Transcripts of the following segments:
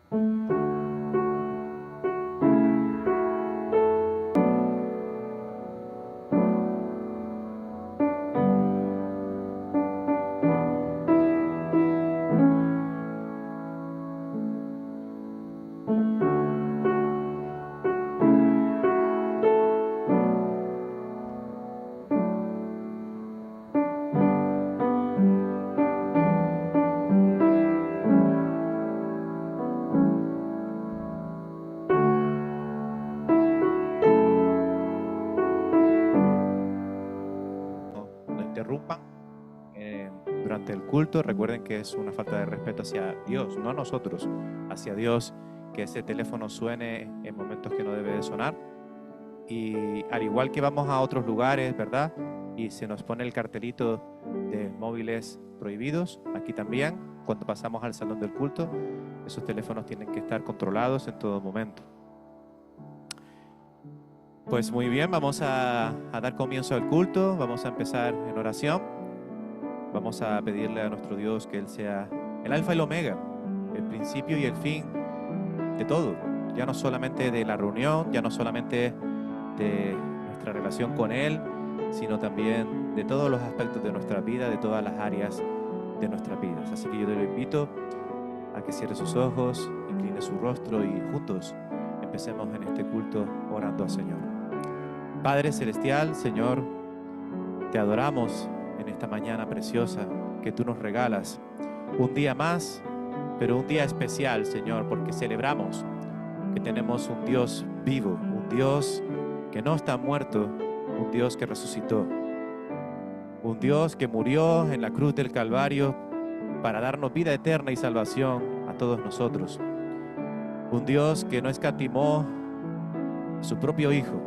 No interrumpan durante el culto. Recuerden que es una falta de respeto hacia Dios, no a nosotros, hacia Dios, que ese teléfono suene en momentos que no debe de sonar. Y al igual que vamos a otros lugares, ¿verdad? Y se nos pone el cartelito de móviles prohibidos, aquí también, cuando pasamos al salón del culto, esos teléfonos tienen que estar controlados en todo momento. Pues muy bien, vamos a dar comienzo al culto, vamos a empezar en oración, vamos a pedirle a nuestro Dios que Él sea el alfa y el omega, el principio y el fin de todo, ya no solamente de la reunión, ya no solamente de nuestra relación con Él, sino también de todos los aspectos de nuestra vida, de todas las áreas de nuestras vidas. Así que yo te lo invito a que cierre sus ojos, incline su rostro y juntos empecemos en este culto orando al Señor. Padre Celestial, Señor, te adoramos en esta mañana preciosa que tú nos regalas. Un día más, pero un día especial, Señor, porque celebramos que tenemos un Dios vivo, un Dios que no está muerto, un Dios que resucitó, un Dios que murió en la cruz del Calvario para darnos vida eterna y salvación a todos nosotros, un Dios que no escatimó a su propio Hijo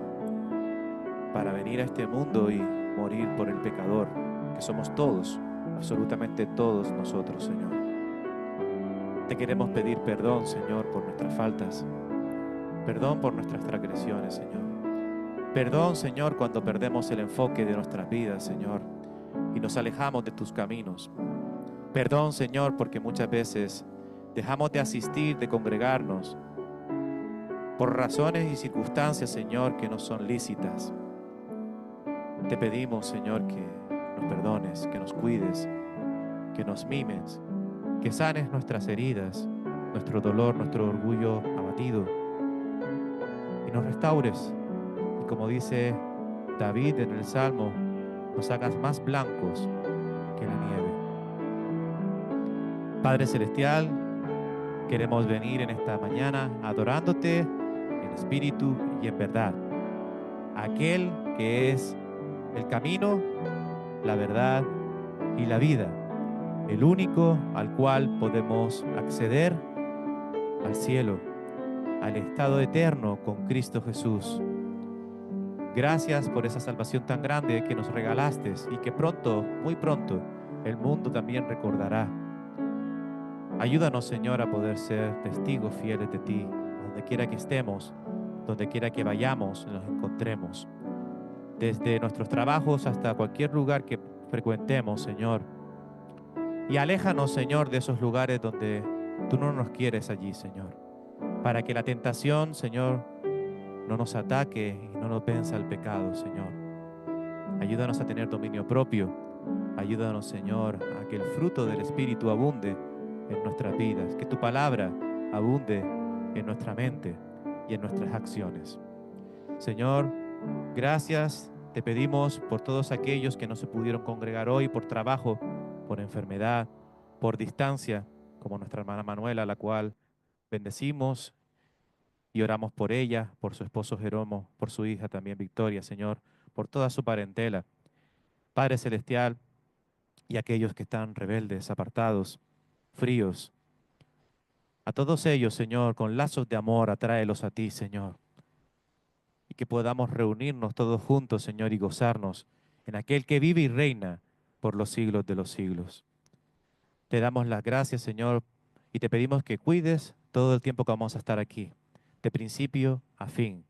para venir a este mundo y morir por el pecador, que somos todos, absolutamente todos nosotros, Señor. Te queremos pedir perdón, Señor, por nuestras faltas, perdón por nuestras transgresiones, Señor. Perdón, Señor, cuando perdemos el enfoque de nuestras vidas, Señor, y nos alejamos de tus caminos. Perdón, Señor, porque muchas veces dejamos de asistir, de congregarnos, por razones y circunstancias, Señor, que no son lícitas. Te pedimos, Señor, que nos perdones, que nos cuides, que nos mimes, que sanes nuestras heridas, nuestro dolor, nuestro orgullo abatido, y nos restaures. Y como dice David en el Salmo, nos hagas más blancos que la nieve. Padre Celestial, queremos venir en esta mañana adorándote en espíritu y en verdad. Aquel que es el camino, la verdad y la vida, el único al cual podemos acceder al cielo, al estado eterno con Cristo Jesús. Gracias por esa salvación tan grande que nos regalaste y que pronto, muy pronto, el mundo también recordará. Ayúdanos, Señor, a poder ser testigos fieles de ti, donde quiera que estemos, donde quiera que vayamos, nos encontremos. Desde nuestros trabajos hasta cualquier lugar que frecuentemos, Señor. Y aléjanos, Señor, de esos lugares donde tú no nos quieres allí, Señor. Para que la tentación, Señor, no nos ataque y no nos venza el pecado, Señor. Ayúdanos a tener dominio propio. Ayúdanos, Señor, a que el fruto del Espíritu abunde en nuestras vidas. Que tu palabra abunde en nuestra mente y en nuestras acciones. Señor, gracias te pedimos por todos aquellos que no se pudieron congregar hoy por trabajo, por enfermedad, por distancia, como nuestra hermana Manuela, la cual bendecimos y oramos por ella, por su esposo Jeromo, por su hija también Victoria, Señor, por toda su parentela. Padre Celestial, y aquellos que están rebeldes, apartados, fríos, a todos ellos, Señor, con lazos de amor, atráelos a ti, Señor. Y que podamos reunirnos todos juntos, Señor, y gozarnos en aquel que vive y reina por los siglos de los siglos. Te damos las gracias, Señor, y te pedimos que cuides todo el tiempo que vamos a estar aquí, de principio a fin,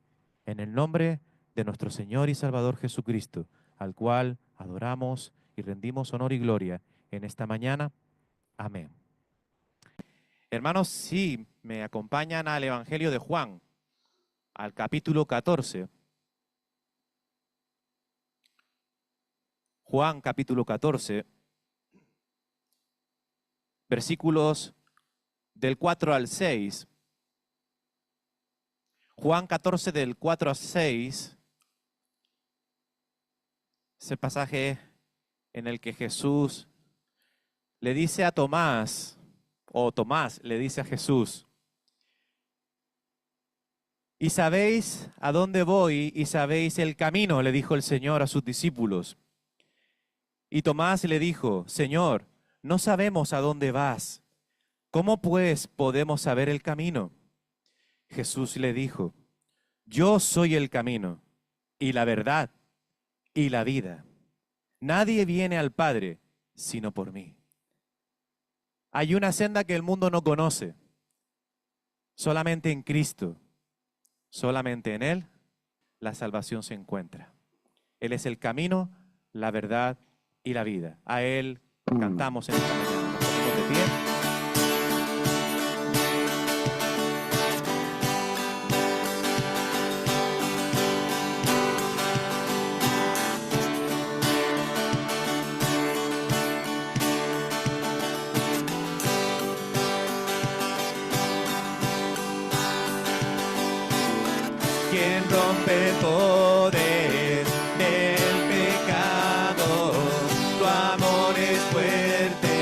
en el nombre de nuestro Señor y Salvador Jesucristo, al cual adoramos y rendimos honor y gloria en esta mañana. Amén. Hermanos, sí, me acompañan al Evangelio de Juan, al capítulo 14. Juan capítulo 14, versículos del 4 al 6. Juan 14 del 4 al 6, ese pasaje en el que Jesús le dice a Tomás, o Tomás le dice a Jesús, ¿y sabéis a dónde voy y sabéis el camino?, le dijo el Señor a sus discípulos. Y Tomás le dijo, Señor, no sabemos a dónde vas. ¿Cómo pues podemos saber el camino? Jesús le dijo, yo soy el camino y la verdad y la vida. Nadie viene al Padre sino por mí. Hay una senda que el mundo no conoce. Solamente en Cristo, solamente en Él, la salvación se encuentra. Él es el camino, la verdad y la vida. A Él cantamos en esta mañana. Nos ponemos de pie. Quien rompe el poder del pecado, tu amor es fuerte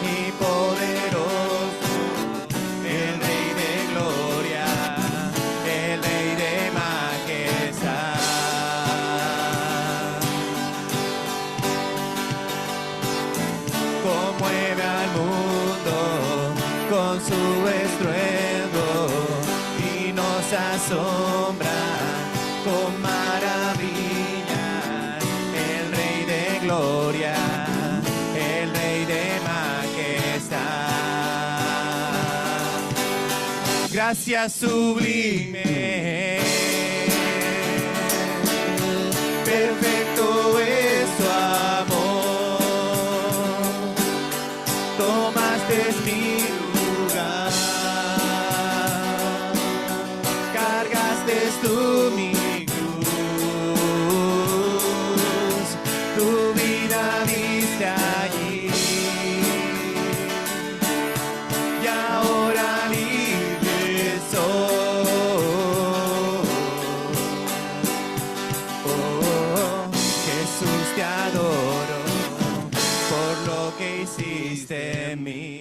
y poderoso, el Rey de gloria, el Rey de majestad. Conmueve al mundo con su estruendo y nos asombra con maravilla, el Rey de gloria, el Rey de majestad. Gracias sublime, perfecto es tu amor, tomaste mi lugar, tú mi cruz, tu vida diste allí, y ahora libre soy. Oh, Jesús, te adoro por lo que hiciste en mí.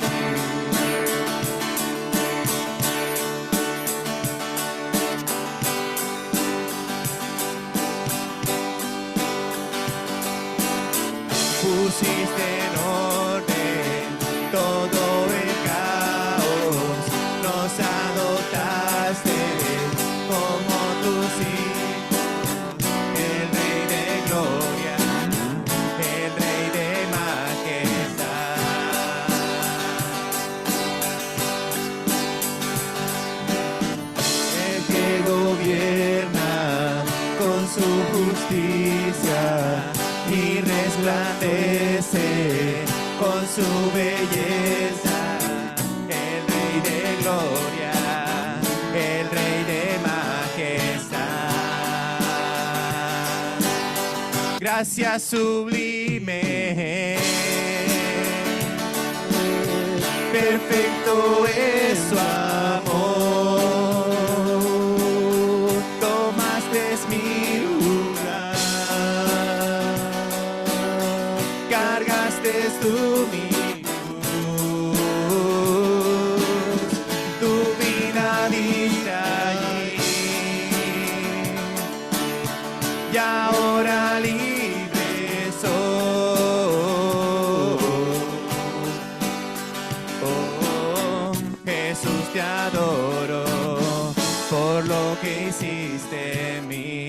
Pusiste en orden todo el caos, nos adoptaste como tus hijos, el Rey de gloria, el Rey de majestad. El que gobierna con su justicia y resplandece con su belleza, el Rey de gloria, el Rey de majestad. Gracias sublime, perfecto es su amor, tomaste mi lugar, cargaste tú mi cruz, tu vida diste allí, y ahora libre soy. Oh, Jesús, te adoro por lo que hiciste en mí.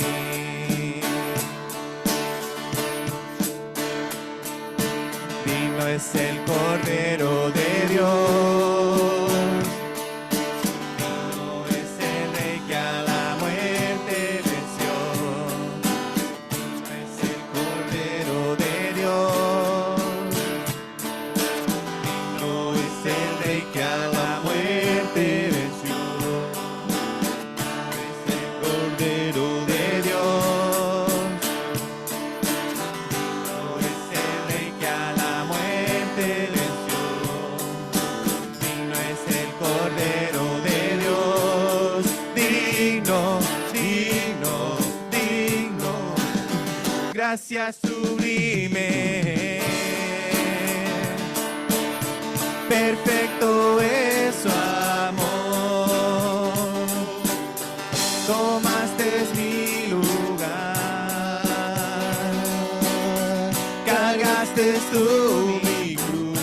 Digno es el Cordero de Dios, digno es el Rey que a la muerte venció. Digno es el Cordero de Dios, digno es el Rey que a la gracia sublime. Perfecto es su amor. Tomaste mi lugar. Cargaste tú mi cruz.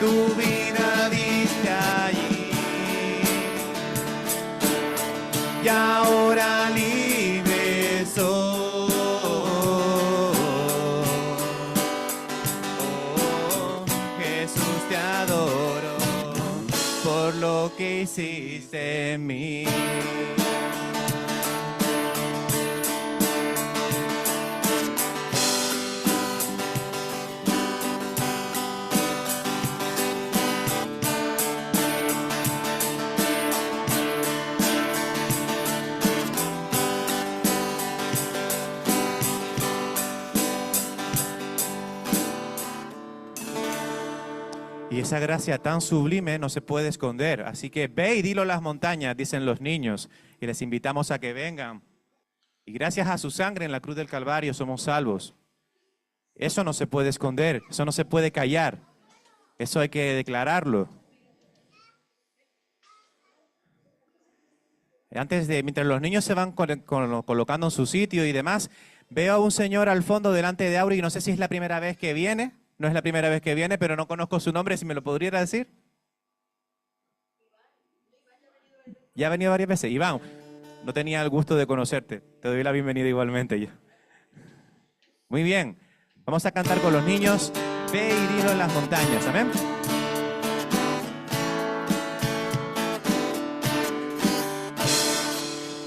Tu vida diste allí. Y ahora libre soy. Oh, Jesús, te adoro por lo que hiciste en mí. Y esa gracia tan sublime no se puede esconder. Así que ve y dilo a las montañas, dicen los niños. Y les invitamos a que vengan. Y gracias a su sangre en la cruz del Calvario somos salvos. Eso no se puede esconder, eso no se puede callar. Eso hay que declararlo. Mientras los niños se van colocando en su sitio y demás, veo a un señor al fondo delante de Auri y no sé si es la primera vez que viene. No es la primera vez que viene, pero no conozco su nombre, si me lo podría decir. Ya ha venido varias veces. Iván, no tenía el gusto de conocerte. Te doy la bienvenida igualmente. Muy bien. Vamos a cantar con los niños. Ve y dilo en las montañas. Amén.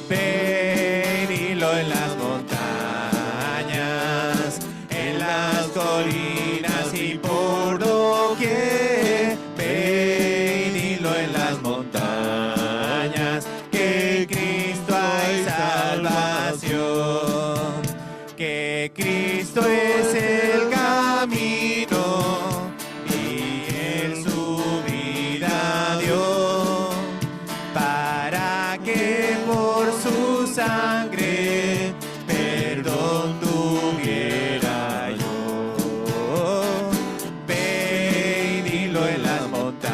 Ve y dilo en las montañas, en las colinas y por doquier. Ve y dilo en las montañas, que en Cristo hay salvación, que Cristo es el camino y Él su vida dio, para que por su sangre perdón tuviera yo. Ve y dilo en las montañas,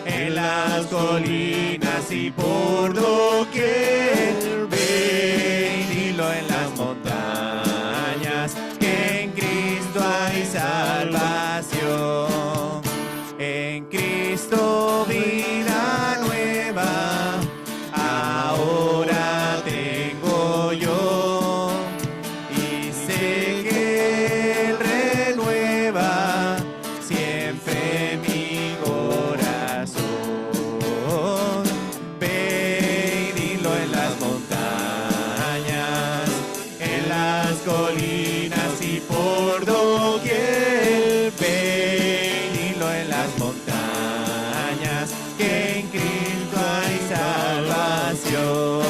en las colinas y por doquier. Ve y dilo en las montañas, que en Cristo hay salvación, en Cristo vida nueva ahora tengo yo, y sé que Él renueva siempre mi corazón. Ve y dilo en las montañas, en las colinas y por doquier. Ve y dilo en las montañas, que en Cristo hay salvación.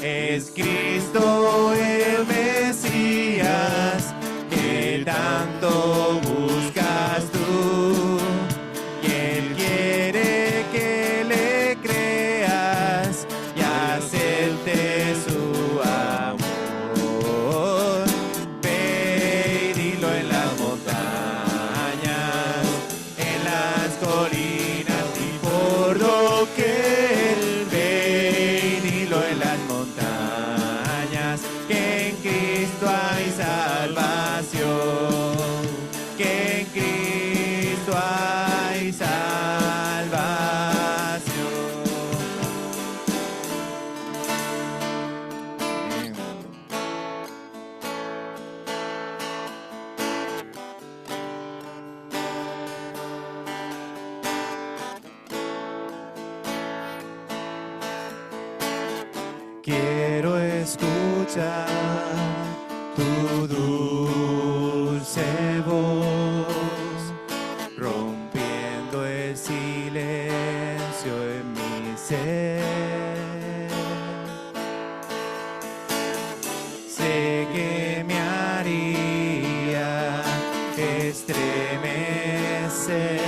Es Cristo el Mesías que tanto buscas tú, y Él quiere que le creas y acepte su amor. Ve y dilo en las montañas, en las colinas y por doquier. Ve y dilo en las montañas, que en Cristo hay salvación, que en Cristo hay salvación. Amén. Quiero escuchar tu dulce voz, rompiendo el silencio en mi ser. Sé que me haría estremecer,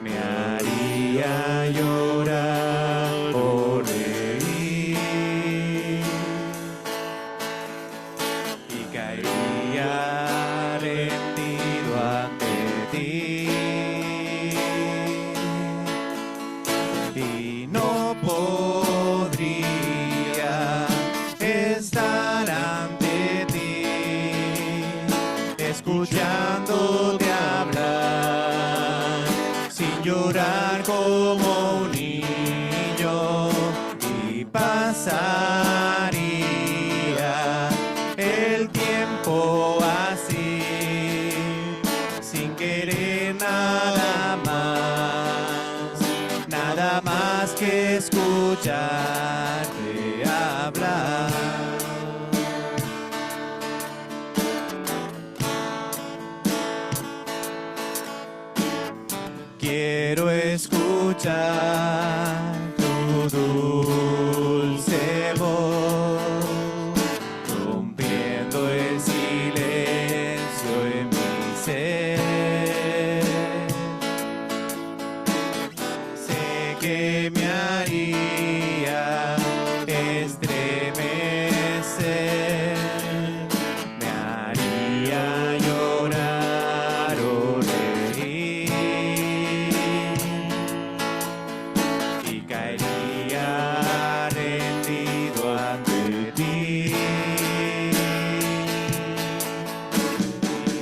me haría llorar o reír. ti. Y no podría estar ante ti, escuchándote hablar, sin llorar como un niño, y pasaría el tiempo así, sin querer nada más que escucharte hablar. Quiero escuchar tu dulce voz, rompiendo el silencio en mi ser. Sé que me haría estremecer, me haría llorar o reír, y caería rendido ante ti.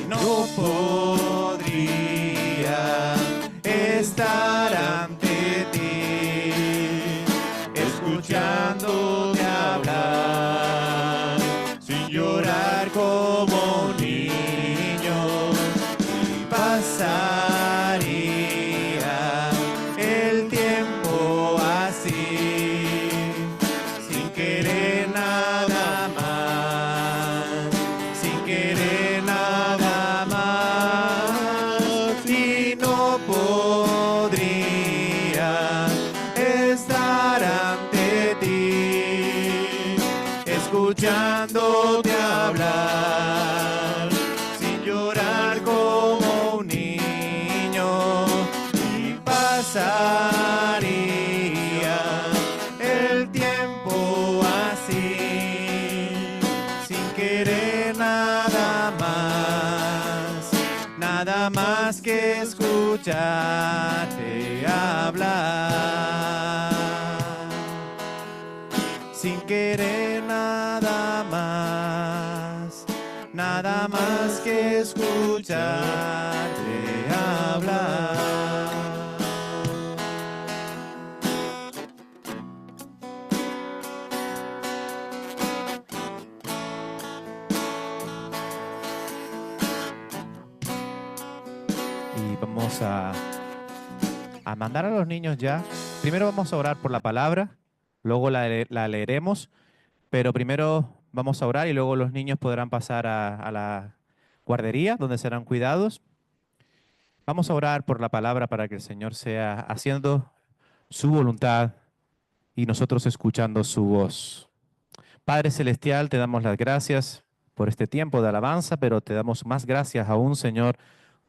No podría estar ante ti, escuchándote hablar, sin llorar como un niño, y pasaría el tiempo así, sin querer nada más, sin querer nada más, y no podría estar ante ti, escuchándote hablar, sin llorar como un niño, y pasaría el tiempo así, sin querer nada más que escucharte hablar, sin querer nada más que escucharte hablar. Y vamos a mandar a los niños ya. Primero vamos a orar por la palabra, luego la leeremos, pero primero vamos a orar y luego los niños podrán pasar a la guardería, donde serán cuidados. Vamos a orar por la palabra para que el Señor sea haciendo su voluntad y nosotros escuchando su voz. Padre Celestial, te damos las gracias por este tiempo de alabanza, pero te damos más gracias aún, Señor,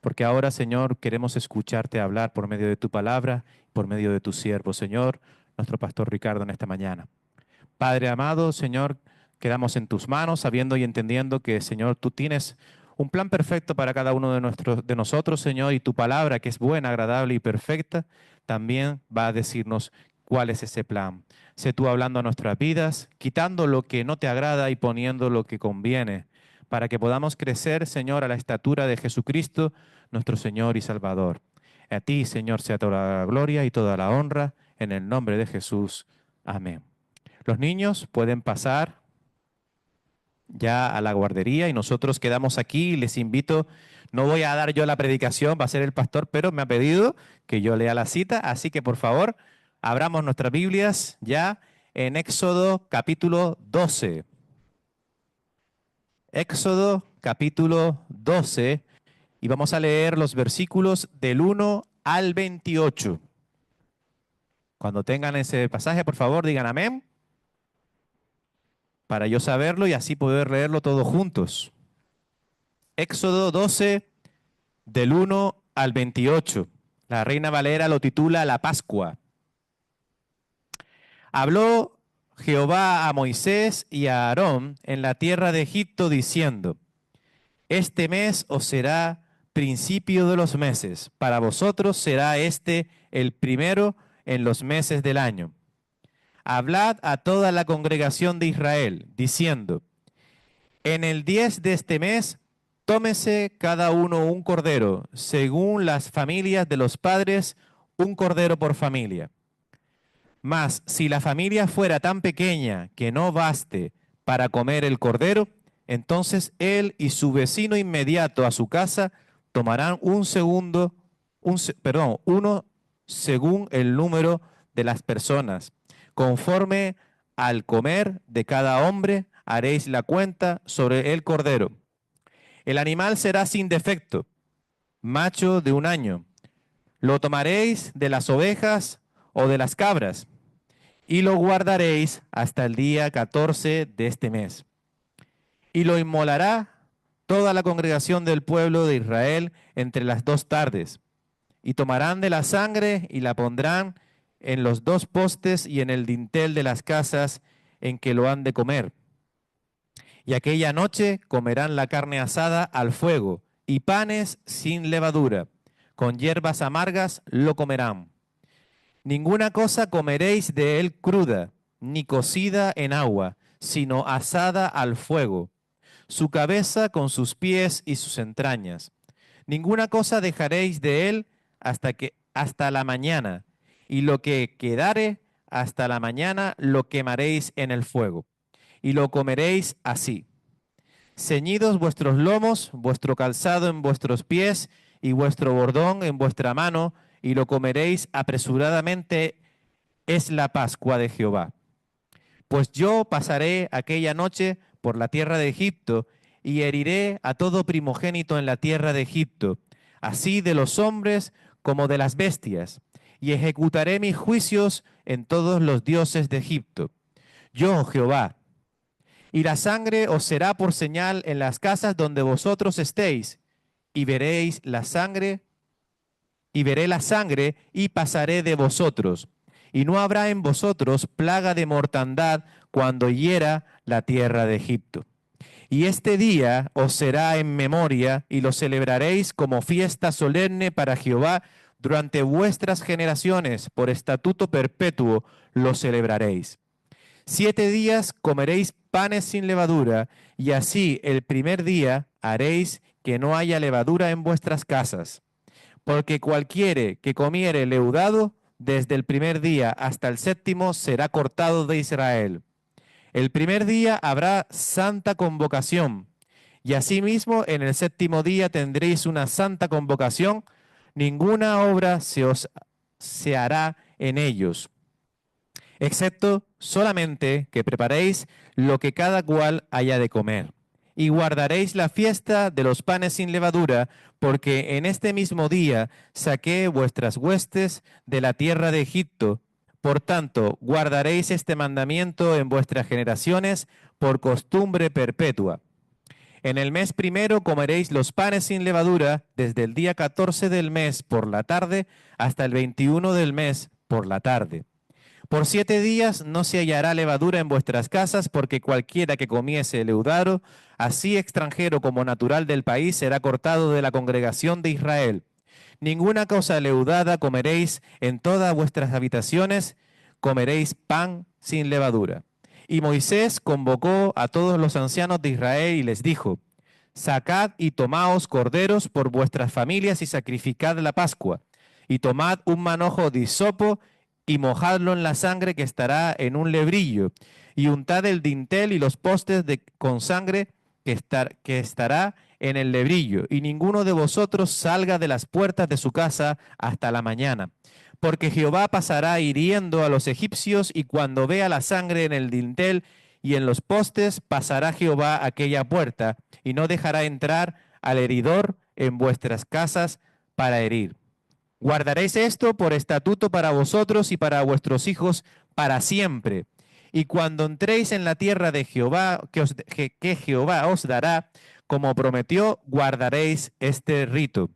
porque ahora, Señor, queremos escucharte hablar por medio de tu palabra, por medio de tu siervo, Señor, nuestro pastor Ricardo, en esta mañana. Padre amado, Señor, quedamos en tus manos, sabiendo y entendiendo que, Señor, tú tienes un plan perfecto para cada uno de nosotros, Señor, y tu palabra, que es buena, agradable y perfecta, también va a decirnos cuál es ese plan. Sé tú hablando a nuestras vidas, quitando lo que no te agrada y poniendo lo que conviene, para que podamos crecer, Señor, a la estatura de Jesucristo, nuestro Señor y Salvador. A ti, Señor, sea toda la gloria y toda la honra, en el nombre de Jesús. Amén. Los niños pueden pasar ya a la guardería y nosotros quedamos aquí. Les invito, no voy a dar yo la predicación, va a ser el pastor, pero me ha pedido que yo lea la cita, así que por favor, abramos nuestras Biblias ya en Éxodo capítulo 12. Éxodo capítulo 12 y vamos a leer los versículos del 1 al 28. Cuando tengan ese pasaje, por favor, digan amén, para yo saberlo y así poder leerlo todos juntos. Éxodo 12, del 1 al 28. La Reina Valera lo titula La Pascua. Habló Jehová a Moisés y a Aarón en la tierra de Egipto, diciendo: Este mes os será principio de los meses. Para vosotros será este el primero en los meses del año. Hablad a toda la congregación de Israel, diciendo: en el 10 de este mes, tómese cada uno un cordero, según las familias de los padres, un cordero por familia. Mas si la familia fuera tan pequeña que no baste para comer el cordero, entonces él y su vecino inmediato a su casa tomarán uno según el número de las personas. Conforme al comer de cada hombre, haréis la cuenta sobre el cordero. El animal será sin defecto, macho de un año. Lo tomaréis de las ovejas o de las cabras, y lo guardaréis hasta el día 14 de este mes. Y lo inmolará toda la congregación del pueblo de Israel entre las 2 tardes. Y tomarán de la sangre y la pondrán en los 2 postes y en el dintel de las casas en que lo han de comer. Y aquella noche comerán la carne asada al fuego y panes sin levadura. Con hierbas amargas lo comerán. Ninguna cosa comeréis de él cruda, ni cocida en agua, sino asada al fuego, su cabeza con sus pies y sus entrañas. Ninguna cosa dejaréis de él hasta la mañana, y lo que quedare hasta la mañana lo quemaréis en el fuego, y lo comeréis así. Ceñidos vuestros lomos, vuestro calzado en vuestros pies, y vuestro bordón en vuestra mano, y lo comeréis apresuradamente, es la Pascua de Jehová. Pues yo pasaré aquella noche por la tierra de Egipto, y heriré a todo primogénito en la tierra de Egipto, así de los hombres como de las bestias, y ejecutaré mis juicios en todos los dioses de Egipto. Yo, Jehová. Y la sangre os será por señal en las casas donde vosotros estéis, y veréis la sangre, y veré la sangre, y pasaré de vosotros. Y no habrá en vosotros plaga de mortandad cuando hiera la tierra de Egipto. Y este día os será en memoria, y lo celebraréis como fiesta solemne para Jehová durante vuestras generaciones, por estatuto perpetuo lo celebraréis. 7 días comeréis panes sin levadura, y así el primer día haréis que no haya levadura en vuestras casas. Porque cualquiera que comiere leudado, desde el primer día hasta el 7º será cortado de Israel. El primer día habrá santa convocación, y asimismo en el 7º día tendréis una santa convocación. Ninguna obra se hará en ellos, excepto solamente que preparéis lo que cada cual haya de comer. Y guardaréis la fiesta de los panes sin levadura, porque en este mismo día saqué vuestras huestes de la tierra de Egipto. Por tanto, guardaréis este mandamiento en vuestras generaciones por costumbre perpetua. En el mes primero comeréis los panes sin levadura desde el día 14 del mes por la tarde hasta el 21 del mes por la tarde. Por 7 días no se hallará levadura en vuestras casas, porque cualquiera que comiese leudado, así extranjero como natural del país, será cortado de la congregación de Israel. Ninguna cosa leudada comeréis en todas vuestras habitaciones, comeréis pan sin levadura. Y Moisés convocó a todos los ancianos de Israel y les dijo: sacad y tomaos corderos por vuestras familias y sacrificad la Pascua, y tomad un manojo de hisopo y mojadlo en la sangre que estará en un lebrillo, y untad el dintel y los postes con sangre que estará en el lebrillo, y ninguno de vosotros salga de las puertas de su casa hasta la mañana. Porque Jehová pasará hiriendo a los egipcios, y cuando vea la sangre en el dintel y en los postes, pasará Jehová aquella puerta, y no dejará entrar al heridor en vuestras casas para herir. Guardaréis esto por estatuto para vosotros y para vuestros hijos para siempre. Y cuando entréis en la tierra de Jehová, que Jehová os dará, como prometió, guardaréis este rito.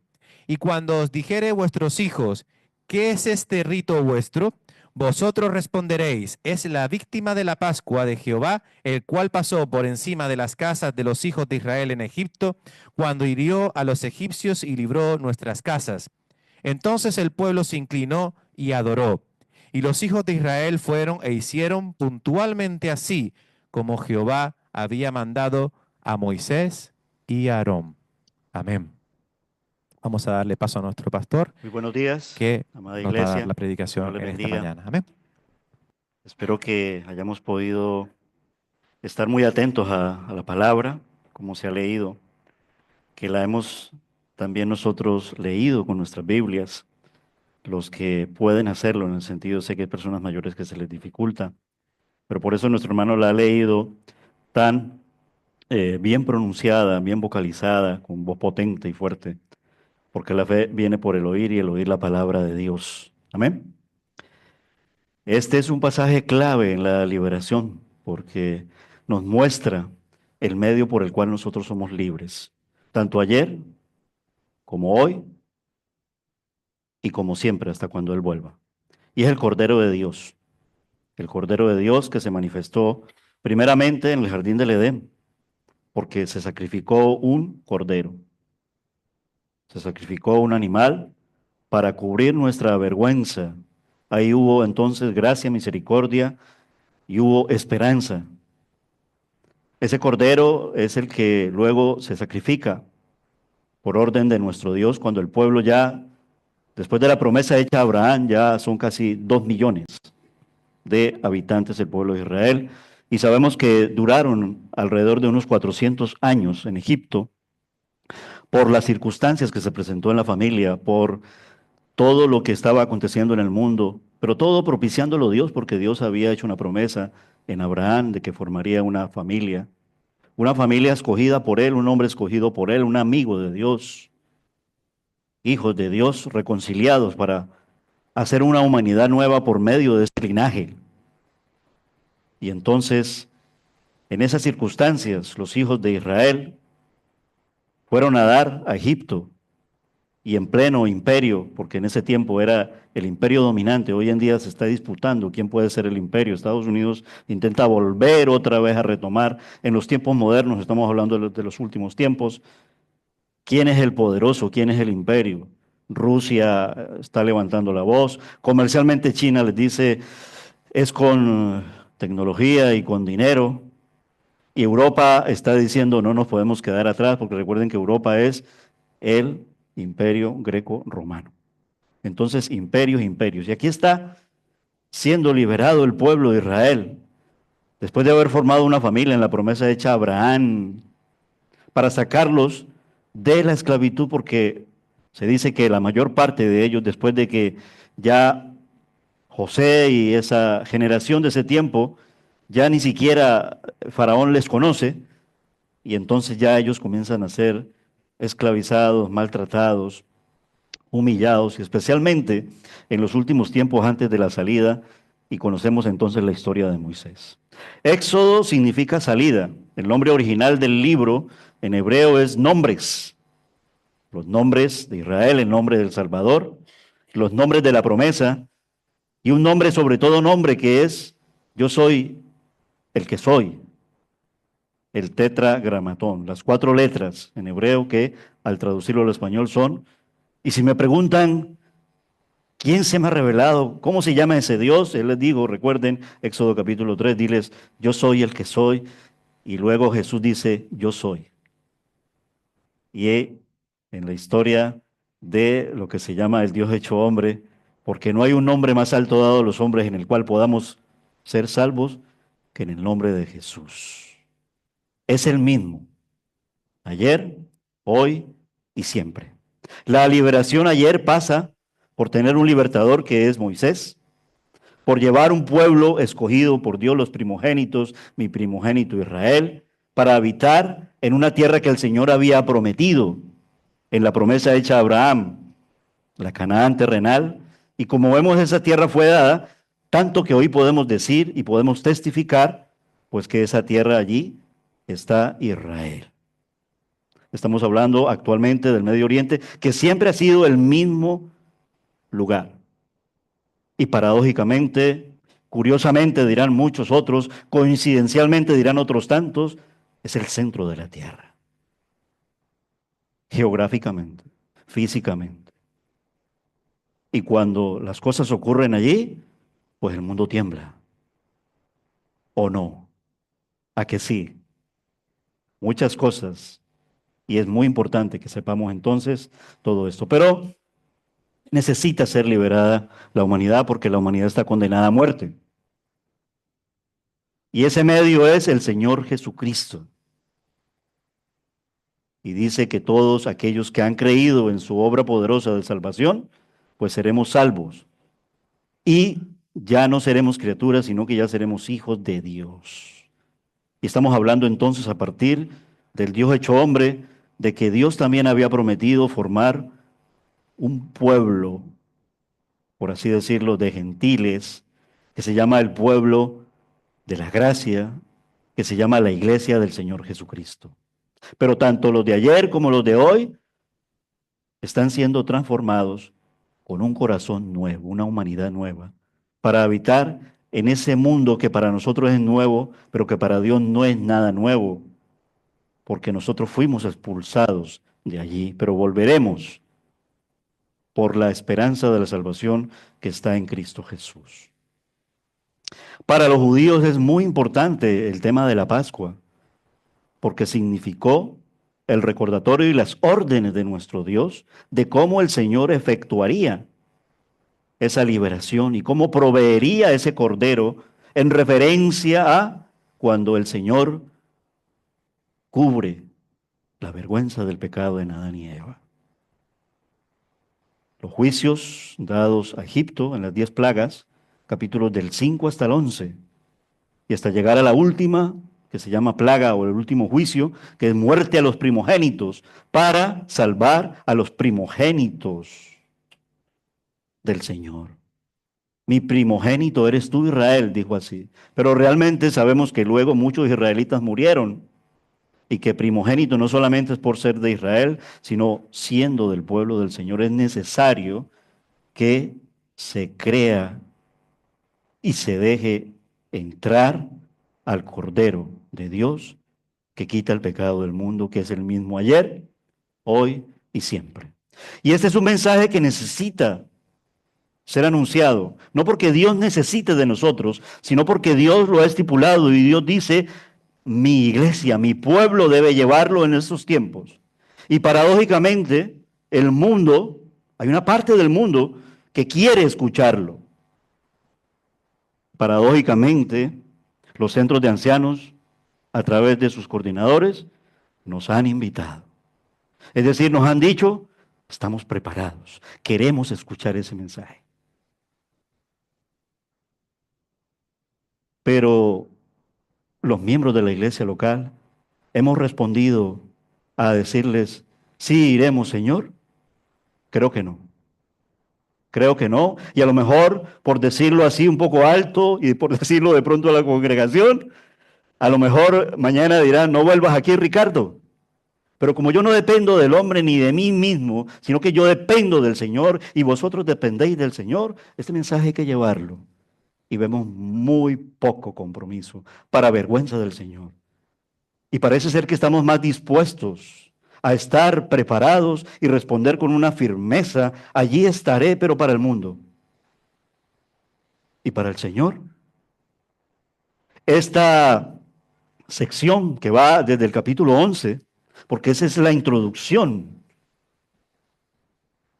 Y cuando os dijere vuestros hijos: ¿qué es este rito vuestro? Vosotros responderéis, es la víctima de la Pascua de Jehová, el cual pasó por encima de las casas de los hijos de Israel en Egipto, cuando hirió a los egipcios y libró nuestras casas. Entonces el pueblo se inclinó y adoró. Y los hijos de Israel fueron e hicieron puntualmente así, como Jehová había mandado a Moisés y a Aarón. Amén. Vamos a darle paso a nuestro pastor, Muy buenos días, que amada nos va a dar iglesia. la Señor predicación les en esta bendiga. mañana. Amén. Espero que hayamos podido estar muy atentos a la palabra, como se ha leído, que la hemos también nosotros leído con nuestras Biblias, los que pueden hacerlo, en el sentido, sé que hay personas mayores que se les dificulta, pero por eso nuestro hermano la ha leído tan bien pronunciada, bien vocalizada, con voz potente y fuerte, porque la fe viene por el oír y el oír la palabra de Dios. Amén. Este es un pasaje clave en la liberación porque nos muestra el medio por el cual nosotros somos libres, tanto ayer como hoy y como siempre hasta cuando Él vuelva. Y es el Cordero de Dios, el Cordero de Dios que se manifestó primeramente en el jardín del Edén, porque se sacrificó un cordero, se sacrificó un animal para cubrir nuestra vergüenza. Ahí hubo entonces gracia, misericordia y hubo esperanza. Ese cordero es el que luego se sacrifica por orden de nuestro Dios cuando el pueblo ya, después de la promesa hecha a Abraham, ya son casi 2 millones de habitantes del pueblo de Israel. Y sabemos que duraron alrededor de unos 400 años en Egipto por las circunstancias que se presentó en la familia, por todo lo que estaba aconteciendo en el mundo, pero todo propiciándolo Dios porque Dios había hecho una promesa en Abraham de que formaría una familia escogida por Él, un hombre escogido por Él, un amigo de Dios, hijos de Dios reconciliados para hacer una humanidad nueva por medio de este linaje. Y entonces, en esas circunstancias, los hijos de Israel fueron a dar a Egipto y en pleno imperio, porque en ese tiempo era el imperio dominante. Hoy en día se está disputando quién puede ser el imperio. Estados Unidos intenta volver otra vez a retomar. En los tiempos modernos, estamos hablando de los últimos tiempos, ¿quién es el poderoso? ¿Quién es el imperio? Rusia está levantando la voz. Comercialmente China les dice, es con tecnología y con dinero. Y Europa está diciendo, no nos podemos quedar atrás, porque recuerden que Europa es el imperio greco-romano. Entonces, imperios, imperios. Y aquí está siendo liberado el pueblo de Israel, después de haber formado una familia en la promesa hecha a Abraham, para sacarlos de la esclavitud, porque se dice que la mayor parte de ellos, después de que ya José y esa generación de ese tiempo, ya ni siquiera Faraón les conoce, y entonces ya ellos comienzan a ser esclavizados, maltratados, humillados, y especialmente en los últimos tiempos antes de la salida, y conocemos entonces la historia de Moisés. Éxodo significa salida. El nombre original del libro en hebreo es nombres. Los nombres de Israel, el nombre del Salvador, los nombres de la promesa, y un nombre sobre todo nombre que es yo soy el que soy, el tetragramatón, las 4 letras en hebreo que al traducirlo al español son, y si me preguntan, ¿quién se me ha revelado? ¿Cómo se llama ese Dios? Él les digo, recuerden, Éxodo capítulo 3, diles, yo soy el que soy, y luego Jesús dice, yo soy. Y en la historia de lo que se llama el Dios hecho hombre, porque no hay un nombre más alto dado a los hombres en el cual podamos ser salvos que en el nombre de Jesús. Es el mismo, ayer, hoy y siempre. La liberación ayer pasa por tener un libertador que es Moisés, por llevar un pueblo escogido por Dios, los primogénitos, mi primogénito Israel, para habitar en una tierra que el Señor había prometido, en la promesa hecha a Abraham, la Canaán terrenal. Y como vemos, esa tierra fue dada, tanto que hoy podemos decir y podemos testificar, pues que esa tierra allí está Israel. Estamos hablando actualmente del Medio Oriente, que siempre ha sido el mismo lugar. Y paradójicamente, curiosamente dirán muchos otros, coincidencialmente dirán otros tantos, es el centro de la tierra, geográficamente, físicamente. Y cuando las cosas ocurren allí, pues el mundo tiembla. ¿O no? ¿A que sí? Muchas cosas. Y es muy importante que sepamos entonces todo esto. Pero necesita ser liberada la humanidad porque la humanidad está condenada a muerte. Y ese medio es el Señor Jesucristo. Y dice que todos aquellos que han creído en su obra poderosa de salvación, pues seremos salvos. Y ya no seremos criaturas, sino que ya seremos hijos de Dios. Y estamos hablando entonces a partir del Dios hecho hombre, de que Dios también había prometido formar un pueblo, por así decirlo, de gentiles, que se llama el pueblo de la gracia, que se llama la iglesia del Señor Jesucristo. Pero tanto los de ayer como los de hoy están siendo transformados con un corazón nuevo, una humanidad nueva, para habitar en ese mundo que para nosotros es nuevo, pero que para Dios no es nada nuevo, porque nosotros fuimos expulsados de allí, pero volveremos por la esperanza de la salvación que está en Cristo Jesús. Para los judíos es muy importante el tema de la Pascua, porque significó el recordatorio y las órdenes de nuestro Dios de cómo el Señor efectuaría esa liberación y cómo proveería ese cordero en referencia a cuando el Señor cubre la vergüenza del pecado en Adán y Eva. Los juicios dados a Egipto en las 10 plagas, capítulos del 5 hasta el 11, y hasta llegar a la última, que se llama plaga o el último juicio, que es muerte a los primogénitos, para salvar a los primogénitos del Señor. Mi primogénito eres tú, Israel, dijo así. Pero realmente sabemos que luego muchos israelitas murieron y que primogénito no solamente es por ser de Israel, sino siendo del pueblo del Señor. Es necesario que se crea y se deje entrar al Cordero de Dios que quita el pecado del mundo, que es el mismo ayer, hoy y siempre. Y este es un mensaje que necesita ser anunciado, no porque Dios necesite de nosotros, sino porque Dios lo ha estipulado y Dios dice, mi iglesia, mi pueblo debe llevarlo en estos tiempos. Y paradójicamente, el mundo, hay una parte del mundo que quiere escucharlo. Paradójicamente, los centros de ancianos, a través de sus coordinadores, nos han invitado. Es decir, nos han dicho, estamos preparados, queremos escuchar ese mensaje. Pero los miembros de la iglesia local hemos respondido a decirles, sí iremos, Señor. Creo que no. Creo que no. Y a lo mejor, por decirlo así un poco alto y por decirlo de pronto a la congregación, a lo mejor mañana dirán, no vuelvas aquí, Ricardo. Pero como yo no dependo del hombre ni de mí mismo, sino que yo dependo del Señor y vosotros dependéis del Señor, este mensaje hay que llevarlo. Y vemos muy poco compromiso, para vergüenza del Señor. Y parece ser que estamos más dispuestos a estar preparados y responder con una firmeza, allí estaré, pero para el mundo. Y para el Señor. Esta sección que va desde el capítulo 11, porque esa es la introducción,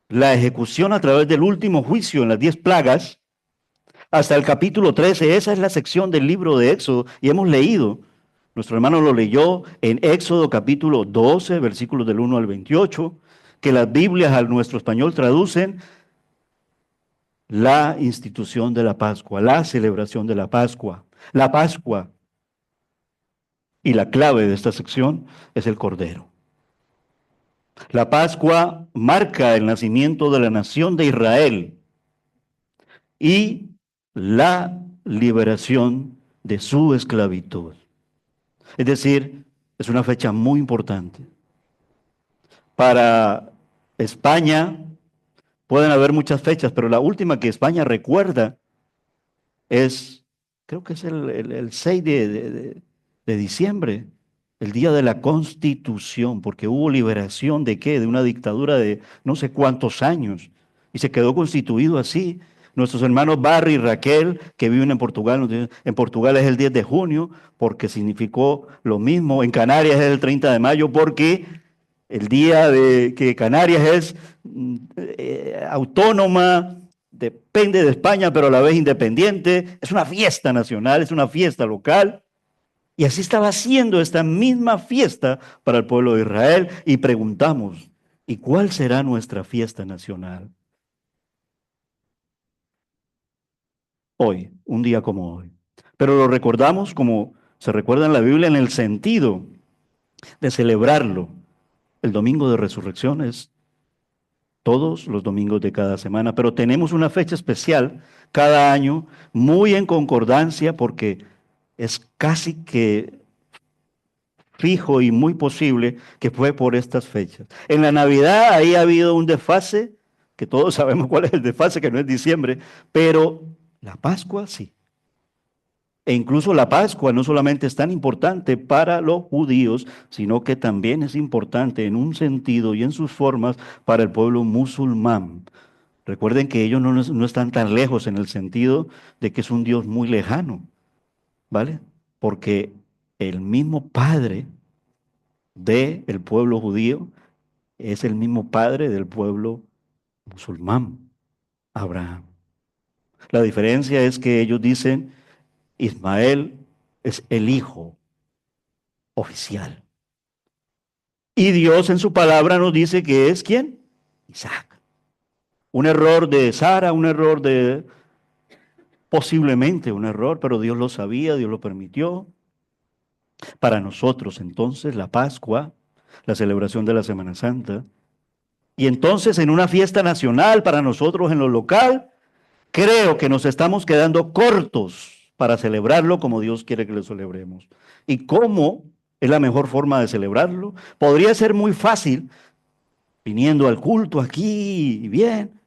la ejecución a través del último juicio en las 10 plagas, hasta el capítulo 13, esa es la sección del libro de Éxodo, y hemos leído, nuestro hermano lo leyó en Éxodo capítulo 12, versículos del 1 al 28, que las Biblias al nuestro español traducen la institución de la Pascua, la celebración de la Pascua. La Pascua, y la clave de esta sección es el Cordero. La Pascua marca el nacimiento de la nación de Israel y la liberación de su esclavitud. Es decir, es una fecha muy importante para España, Pueden haber muchas fechas, pero la última que España recuerda es, creo que es el 6 de diciembre, el día de la Constitución, porque hubo liberación de qué, de una dictadura de no sé cuántos años, y se quedó constituido así. Nuestros hermanos Barry y Raquel, que viven en Portugal, nos dicen, en Portugal es el 10 de junio, porque significó lo mismo. En Canarias es el 30 de mayo, porque el día de que Canarias es autónoma, depende de España, pero a la vez independiente. Es una fiesta nacional, es una fiesta local. Y así estaba haciendo esta misma fiesta para el pueblo de Israel. Y preguntamos, ¿y cuál será nuestra fiesta nacional? Hoy, un día como hoy. Pero lo recordamos como se recuerda en la Biblia en el sentido de celebrarlo. El domingo de resurrección es todos los domingos de cada semana, pero tenemos una fecha especial cada año, muy en concordancia, porque es casi que fijo y muy posible que fue por estas fechas. En la Navidad ahí ha habido un desfase, que todos sabemos cuál es el desfase, que no es diciembre, pero la Pascua sí. E incluso la Pascua no solamente es tan importante para los judíos, sino que también es importante en un sentido y en sus formas para el pueblo musulmán. Recuerden que ellos no están tan lejos en el sentido de que es un Dios muy lejano, ¿vale? Porque el mismo Padre del pueblo judío es el mismo Padre del pueblo musulmán, Abraham. La diferencia es que ellos dicen, Ismael es el hijo oficial. Y Dios en su palabra nos dice que es ¿quién? Isaac. Un error de Sara, un error de, posiblemente un error, pero Dios lo sabía, Dios lo permitió. Para nosotros entonces la Pascua, la celebración de la Semana Santa, y entonces en una fiesta nacional para nosotros en lo local, creo que nos estamos quedando cortos para celebrarlo como Dios quiere que lo celebremos. ¿Y cómo es la mejor forma de celebrarlo? Podría ser muy fácil viniendo al culto aquí y bien,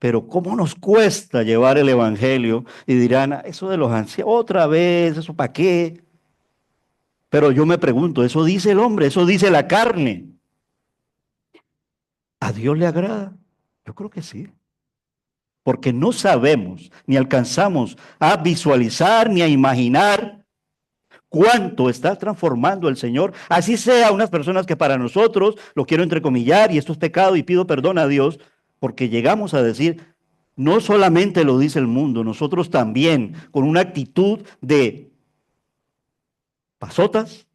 pero ¿cómo nos cuesta llevar el Evangelio? Y dirán, "Ah, eso de los ancianos, otra vez, ¿eso para qué?" Pero yo me pregunto, ¿eso dice el hombre? ¿Eso dice la carne? ¿A Dios le agrada? Yo creo que sí. Porque no sabemos ni alcanzamos a visualizar ni a imaginar cuánto está transformando el Señor. Así sea unas personas que para nosotros, lo quiero entrecomillar, y esto es pecado y pido perdón a Dios, porque llegamos a decir, no solamente lo dice el mundo, nosotros también, con una actitud de pasotas,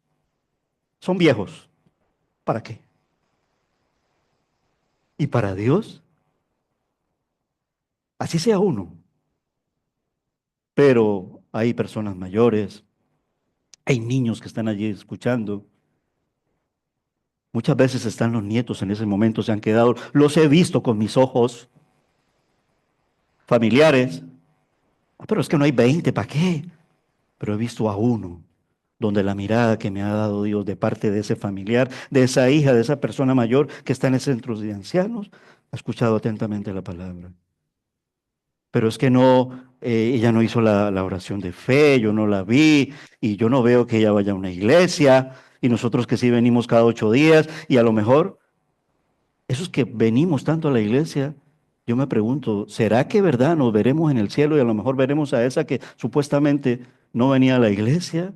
son viejos. ¿Para qué? Y para Dios, así sea uno. Pero hay personas mayores, hay niños que están allí escuchando. Muchas veces están los nietos en ese momento, se han quedado, los he visto con mis ojos, familiares. "Ah, pero es que no hay 20, ¿para qué?" Pero he visto a uno donde la mirada que me ha dado Dios de parte de ese familiar, de esa hija, de esa persona mayor que está en el centro de ancianos, ha escuchado atentamente la palabra. Pero es que no, ella no hizo la oración de fe, yo no la vi, y yo no veo que ella vaya a una iglesia, y nosotros que sí venimos cada 8 días, y a lo mejor esos que venimos tanto a la iglesia, yo me pregunto, ¿será que verdad nos veremos en el cielo y a lo mejor veremos a esa que supuestamente no venía a la iglesia?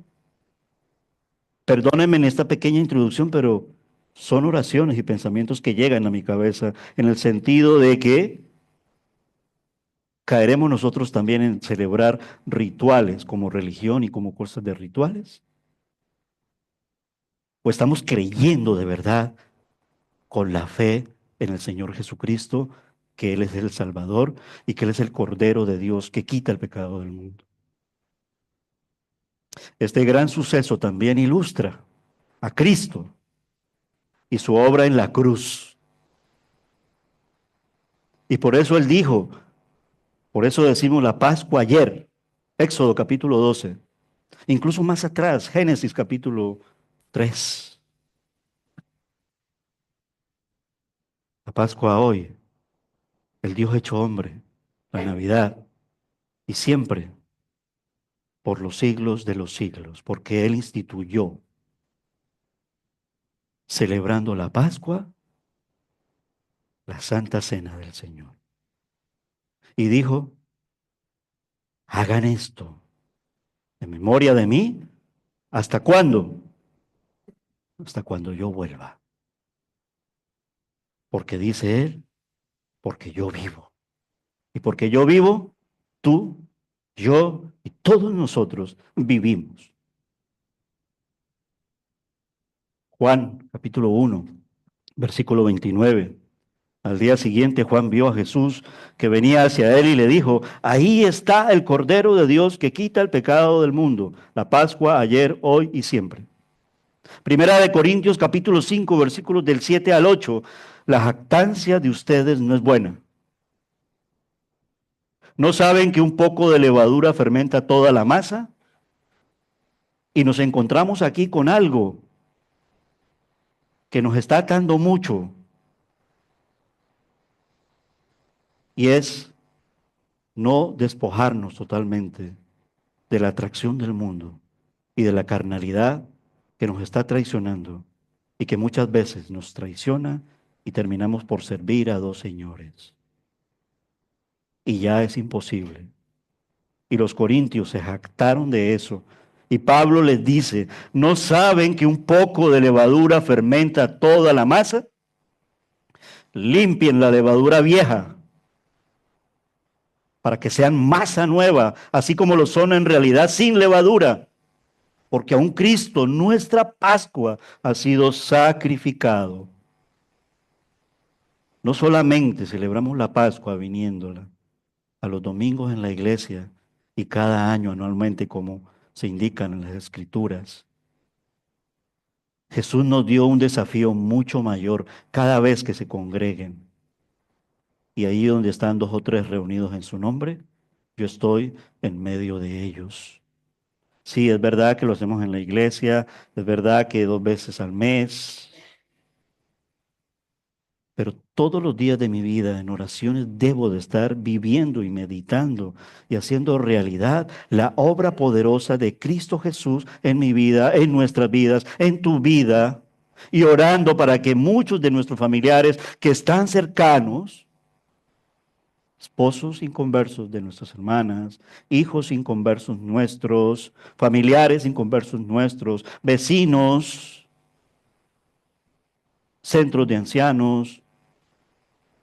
Perdónenme en esta pequeña introducción, pero son oraciones y pensamientos que llegan a mi cabeza en el sentido de que caeremos nosotros también en celebrar rituales como religión y como cosas de rituales. ¿O estamos creyendo de verdad con la fe en el Señor Jesucristo, que Él es el Salvador y que Él es el Cordero de Dios que quita el pecado del mundo? Este gran suceso también ilustra a Cristo y su obra en la cruz. Y por eso Él dijo, por eso decimos la Pascua ayer, Éxodo capítulo 12, incluso más atrás, Génesis capítulo 3, la Pascua hoy, el Dios hecho hombre, la Navidad, y siempre por los siglos de los siglos, porque Él instituyó, celebrando la Pascua, la Santa Cena del Señor. Y dijo, hagan esto en memoria de mí, ¿hasta cuándo? Hasta cuando yo vuelva. Porque dice Él, porque yo vivo. Y porque yo vivo, tú, yo y todos nosotros vivimos. Juan capítulo 1, versículo 29. Al día siguiente Juan vio a Jesús que venía hacia él y le dijo, ahí está el Cordero de Dios que quita el pecado del mundo. La Pascua ayer, hoy y siempre. Primera de Corintios capítulo 5 versículos del 7 al 8. La jactancia de ustedes no es buena. ¿No saben que un poco de levadura fermenta toda la masa? Y nos encontramos aquí con algo que nos está atando mucho. Y es no despojarnos totalmente de la atracción del mundo y de la carnalidad que nos está traicionando y que muchas veces nos traiciona y terminamos por servir a dos señores. Y ya es imposible. Y los corintios se jactaron de eso. Y Pablo les dice, ¿no saben que un poco de levadura fermenta toda la masa? Limpien la levadura vieja para que sean masa nueva, así como lo son en realidad sin levadura. Porque aún Cristo, nuestra Pascua, ha sido sacrificado. No solamente celebramos la Pascua viniéndola a los domingos en la iglesia y cada año anualmente como se indican en las Escrituras. Jesús nos dio un desafío mucho mayor cada vez que se congreguen. Y ahí donde están dos o tres reunidos en su nombre, yo estoy en medio de ellos. Sí, es verdad que lo hacemos en la iglesia, es verdad que 2 veces al mes, pero todos los días de mi vida en oraciones debo de estar viviendo y meditando y haciendo realidad la obra poderosa de Cristo Jesús en mi vida, en nuestras vidas, en tu vida, y orando para que muchos de nuestros familiares que están cercanos, esposos inconversos de nuestras hermanas, hijos inconversos nuestros, familiares inconversos nuestros, vecinos, centros de ancianos.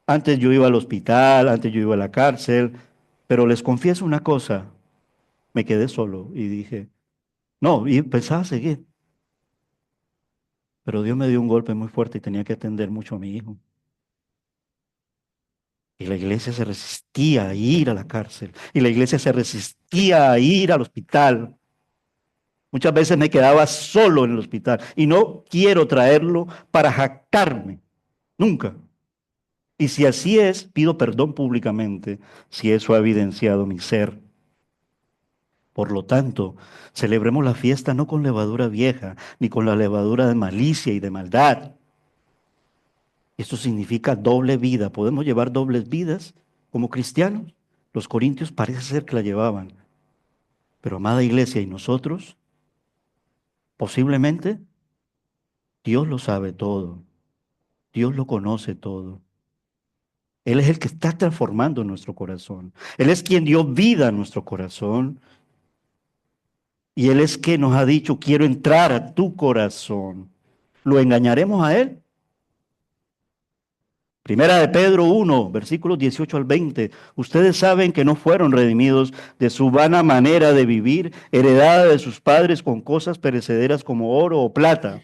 Antes yo iba al hospital, antes yo iba a la cárcel, pero les confieso una cosa, me quedé solo y dije, no, y pensaba seguir, pero Dios me dio un golpe muy fuerte y tenía que atender mucho a mi hijo. Y la iglesia se resistía a ir a la cárcel, y la iglesia se resistía a ir al hospital. Muchas veces me quedaba solo en el hospital y no quiero traerlo para jactarme, nunca. Y si así es, pido perdón públicamente si eso ha evidenciado mi ser. Por lo tanto, celebremos la fiesta no con levadura vieja, ni con la levadura de malicia y de maldad. Esto significa doble vida. ¿Podemos llevar dobles vidas como cristianos? Los corintios parece ser que la llevaban. Pero amada iglesia, ¿y nosotros? Posiblemente Dios lo sabe todo. Dios lo conoce todo. Él es el que está transformando nuestro corazón. Él es quien dio vida a nuestro corazón. Y Él es que nos ha dicho, quiero entrar a tu corazón. ¿Lo engañaremos a Él? Primera de Pedro 1, versículos 18 al 20. Ustedes saben que no fueron redimidos de su vana manera de vivir, heredada de sus padres con cosas perecederas como oro o plata,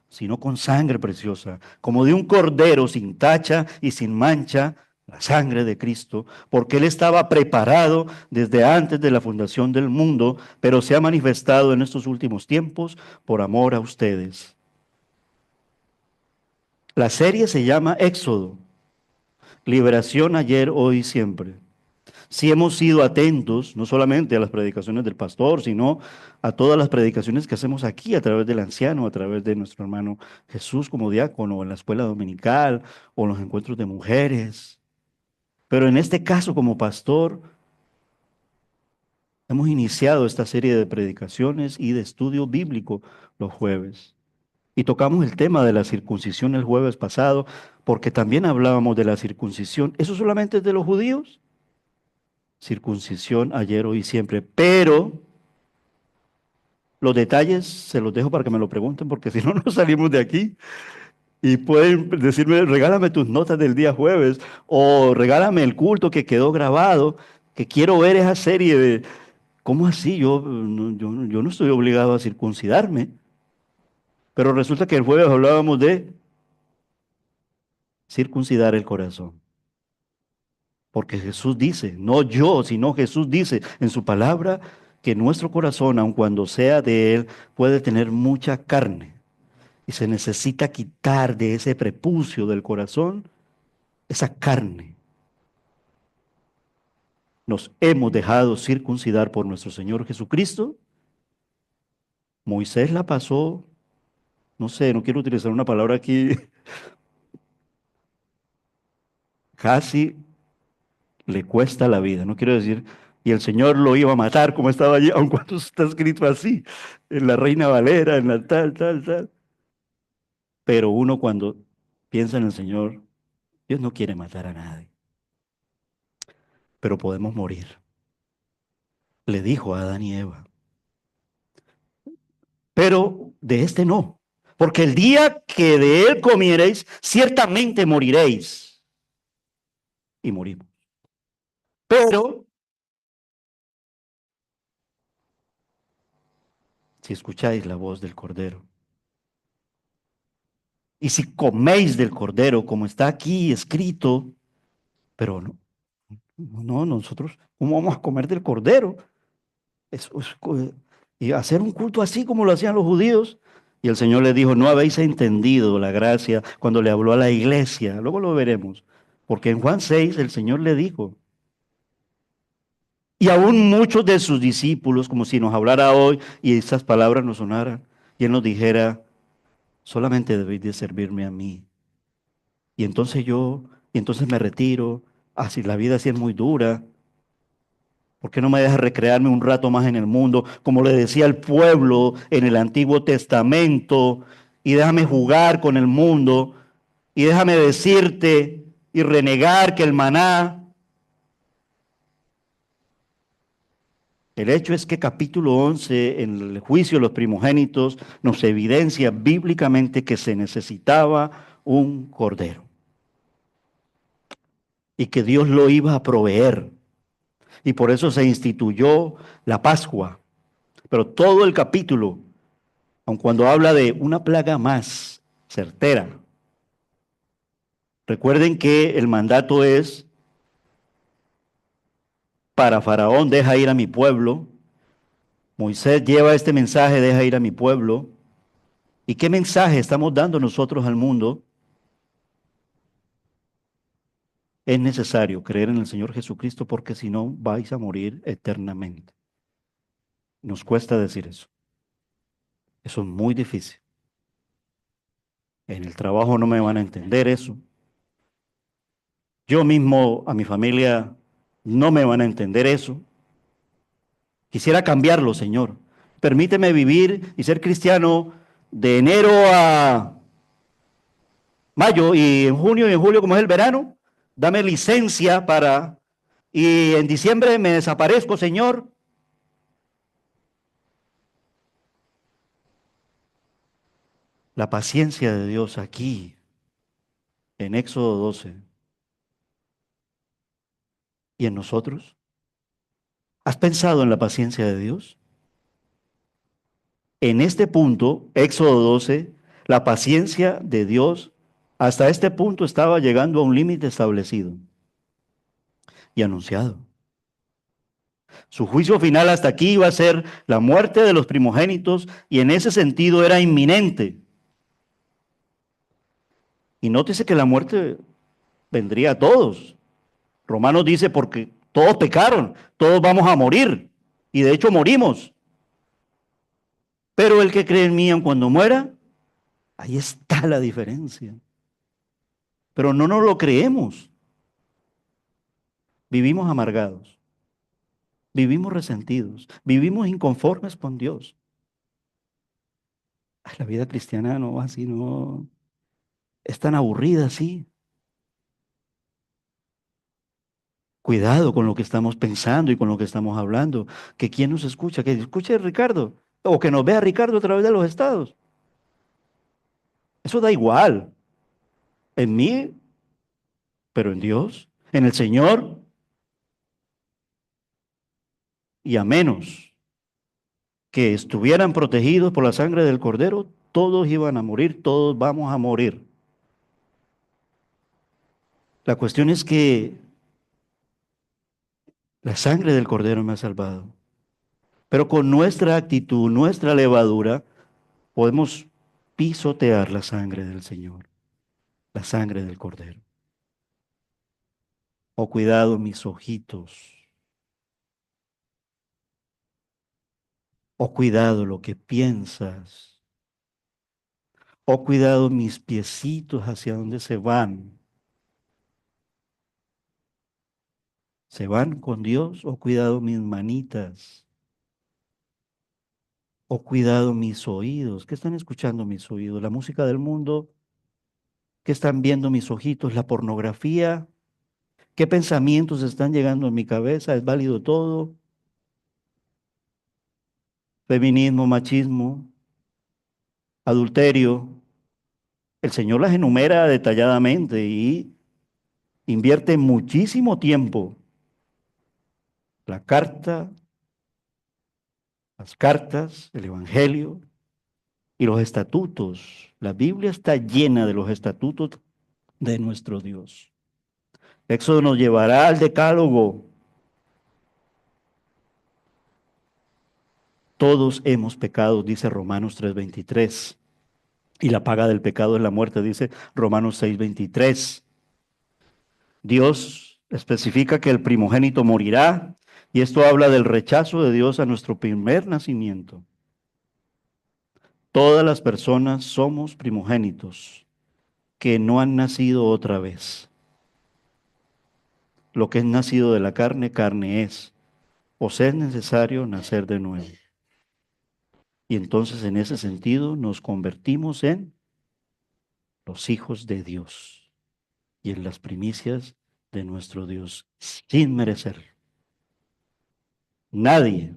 sino con sangre preciosa, como de un cordero sin tacha y sin mancha, la sangre de Cristo, porque Él estaba preparado desde antes de la fundación del mundo, pero se ha manifestado en estos últimos tiempos por amor a ustedes. La serie se llama Éxodo, liberación ayer, hoy y siempre. Si hemos sido atentos, no solamente a las predicaciones del pastor, sino a todas las predicaciones que hacemos aquí a través del anciano, a través de nuestro hermano Jesús como diácono, en la escuela dominical o en los encuentros de mujeres. Pero en este caso, como pastor, hemos iniciado esta serie de predicaciones y de estudio bíblico los jueves. Y tocamos el tema de la circuncisión el jueves pasado, porque también hablábamos de la circuncisión. ¿Eso solamente es de los judíos? Circuncisión ayer, hoy y siempre. Pero los detalles se los dejo para que me lo pregunten, porque si no, no salimos de aquí. Y pueden decirme, regálame tus notas del día jueves, o regálame el culto que quedó grabado, que quiero ver esa serie de, ¿cómo así? Yo no estoy obligado a circuncidarme. Pero resulta que el jueves hablábamos de circuncidar el corazón. Porque Jesús dice, no yo, sino Jesús dice en su palabra que nuestro corazón, aun cuando sea de Él, puede tener mucha carne. Y se necesita quitar de ese prepucio del corazón esa carne. Nos hemos dejado circuncidar por nuestro Señor Jesucristo. Moisés la pasó, no sé, no quiero utilizar una palabra aquí, casi le cuesta la vida. No quiero decir, y el Señor lo iba a matar como estaba allí, aun cuando está escrito así, en la Reina Valera, en la tal, tal, tal. Pero uno cuando piensa en el Señor, Dios no quiere matar a nadie, pero podemos morir. Le dijo a Adán y Eva, pero de este no, porque el día que de él comiereis, ciertamente moriréis. Y morimos. Pero si escucháis la voz del Cordero, y si coméis del Cordero, como está aquí escrito, pero no, no, nosotros, ¿cómo vamos a comer del Cordero? Y hacer un culto así como lo hacían los judíos. Y el Señor le dijo, no habéis entendido la gracia cuando le habló a la iglesia. Luego lo veremos. Porque en Juan 6 el Señor le dijo, y aún muchos de sus discípulos, como si nos hablara hoy y esas palabras nos sonaran, y Él nos dijera, solamente debéis de servirme a mí. Y entonces me retiro, así la vida así es muy dura. ¿Por qué no me dejas recrearme un rato más en el mundo, como le decía el pueblo en el Antiguo Testamento? Y déjame jugar con el mundo, y déjame decirte y renegar que el maná. El hecho es que capítulo 11, en el juicio de los primogénitos, nos evidencia bíblicamente que se necesitaba un cordero y que Dios lo iba a proveer. Y por eso se instituyó la Pascua. Pero todo el capítulo, aun cuando habla de una plaga más certera, recuerden que el mandato es para Faraón, deja ir a mi pueblo. Moisés lleva este mensaje, deja ir a mi pueblo. ¿Y qué mensaje estamos dando nosotros al mundo? Es necesario creer en el Señor Jesucristo porque si no vais a morir eternamente. Nos cuesta decir eso. Eso es muy difícil. En el trabajo no me van a entender eso. Yo mismo, a mi familia, no me van a entender eso. Quisiera cambiarlo, Señor. Permíteme vivir y ser cristiano de enero a mayo y en junio y en julio, como es el verano. Dame licencia para... Y en diciembre me desaparezco, Señor. La paciencia de Dios aquí, en Éxodo 12, y en nosotros. ¿Has pensado en la paciencia de Dios? En este punto, Éxodo 12, la paciencia de Dios hasta este punto estaba llegando a un límite establecido y anunciado. Su juicio final hasta aquí iba a ser la muerte de los primogénitos y en ese sentido era inminente. Y nótese que la muerte vendría a todos. Romanos dice porque todos pecaron, todos vamos a morir y de hecho morimos. Pero el que cree en mí, aun cuando muera, ahí está la diferencia. Pero no nos lo creemos. vivimos amargados, vivimos resentidos, vivimos inconformes con Dios. Ay, la vida cristiana no, así no, es tan aburrida así. Cuidado con lo que estamos pensando y con lo que estamos hablando. Que quién nos escucha, que escuche a Ricardo o que nos vea Ricardo a través de los estados. Eso da igual. En mí, pero en Dios, en el Señor, y a menos que estuvieran protegidos por la sangre del Cordero, todos iban a morir, todos vamos a morir. La cuestión es que la sangre del Cordero me ha salvado. Pero con nuestra actitud, nuestra levadura, podemos pisotear la sangre del Señor, la sangre del Cordero. Oh, cuidado mis ojitos. Oh, cuidado lo que piensas. Oh, cuidado mis piecitos hacia dónde se van. ¿Se van con Dios? Oh, cuidado mis manitas. Oh, cuidado mis oídos. ¿Qué están escuchando mis oídos? ¿La música del mundo? ¿Qué están viendo mis ojitos? ¿La pornografía? ¿Qué pensamientos están llegando a mi cabeza? ¿Es válido todo? Feminismo, machismo, adulterio. El Señor las enumera detalladamente y invierte muchísimo tiempo. La carta, las cartas, el Evangelio y los estatutos. La Biblia está llena de los estatutos de nuestro Dios. Éxodo nos llevará al decálogo. Todos hemos pecado, dice Romanos 3:23. Y la paga del pecado es la muerte, dice Romanos 6:23. Dios especifica que el primogénito morirá, y esto habla del rechazo de Dios a nuestro primer nacimiento. Todas las personas somos primogénitos que no han nacido otra vez. Lo que es nacido de la carne, carne es. O sea, es necesario nacer de nuevo. Y entonces en ese sentido nos convertimos en los hijos de Dios y en las primicias de nuestro Dios sin merecerlo. Nadie,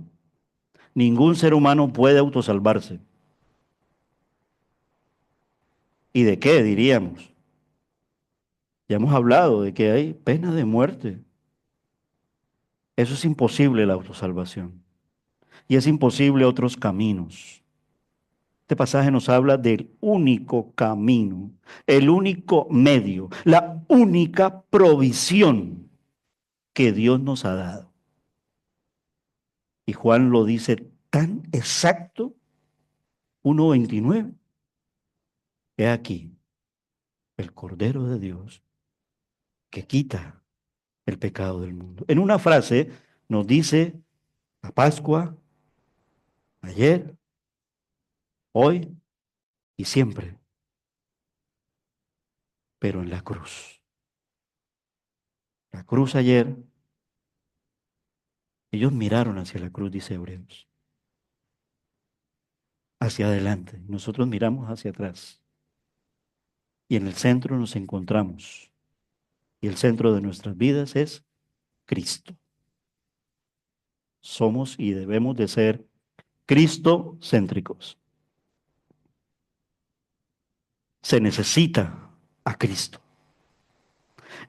ningún ser humano puede autosalvarse. ¿Y de qué diríamos? Ya hemos hablado de que hay pena de muerte. Eso es imposible la autosalvación. Y es imposible otros caminos. Este pasaje nos habla del único camino, el único medio, la única provisión que Dios nos ha dado. Y Juan lo dice tan exacto, 1:29. He aquí el Cordero de Dios que quita el pecado del mundo. En una frase nos dice la Pascua, ayer, hoy y siempre, pero en la cruz. La cruz ayer, ellos miraron hacia la cruz, dice Hebreos, hacia adelante. Nosotros miramos hacia atrás. Y en el centro nos encontramos. Y el centro de nuestras vidas es Cristo. Somos y debemos de ser cristocéntricos. Se necesita a Cristo.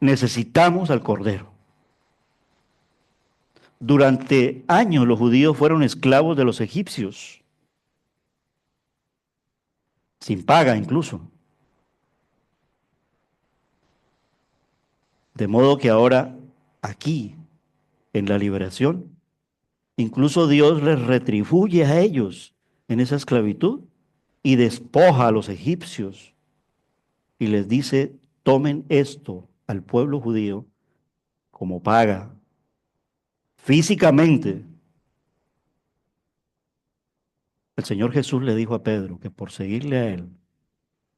Necesitamos al Cordero. Durante años los judíos fueron esclavos de los egipcios, sin paga incluso. De modo que ahora, aquí, en la liberación, incluso Dios les retribuye a ellos en esa esclavitud y despoja a los egipcios y les dice, tomen esto al pueblo judío como paga. Físicamente, el Señor Jesús le dijo a Pedro que por seguirle a él,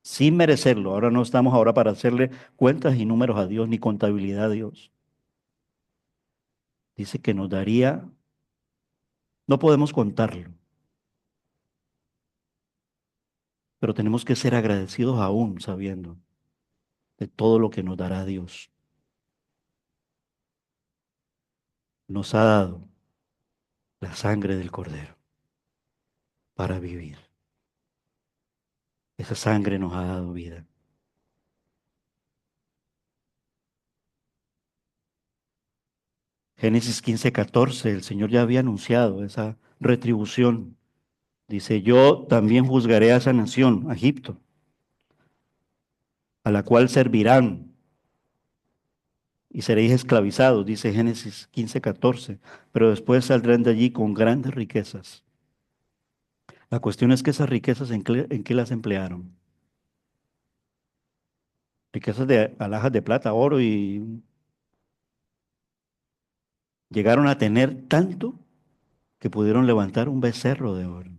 sin merecerlo, ahora no estamos ahora para hacerle cuentas y números a Dios ni contabilidad a Dios. dice que nos daría, no podemos contarlo, pero tenemos que ser agradecidos aún sabiendo de todo lo que nos dará Dios. Nos ha dado la sangre del Cordero para vivir. Esa sangre nos ha dado vida. Génesis 15:14, el Señor ya había anunciado esa retribución. Dice, yo también juzgaré a esa nación, a Egipto, a la cual servirán y seréis esclavizados, dice Génesis 15:14, pero después saldrán de allí con grandes riquezas. La cuestión es que esas riquezas, ¿en qué las emplearon? Riquezas de alhajas de plata, oro, y llegaron a tener tanto que pudieron levantar un becerro de oro.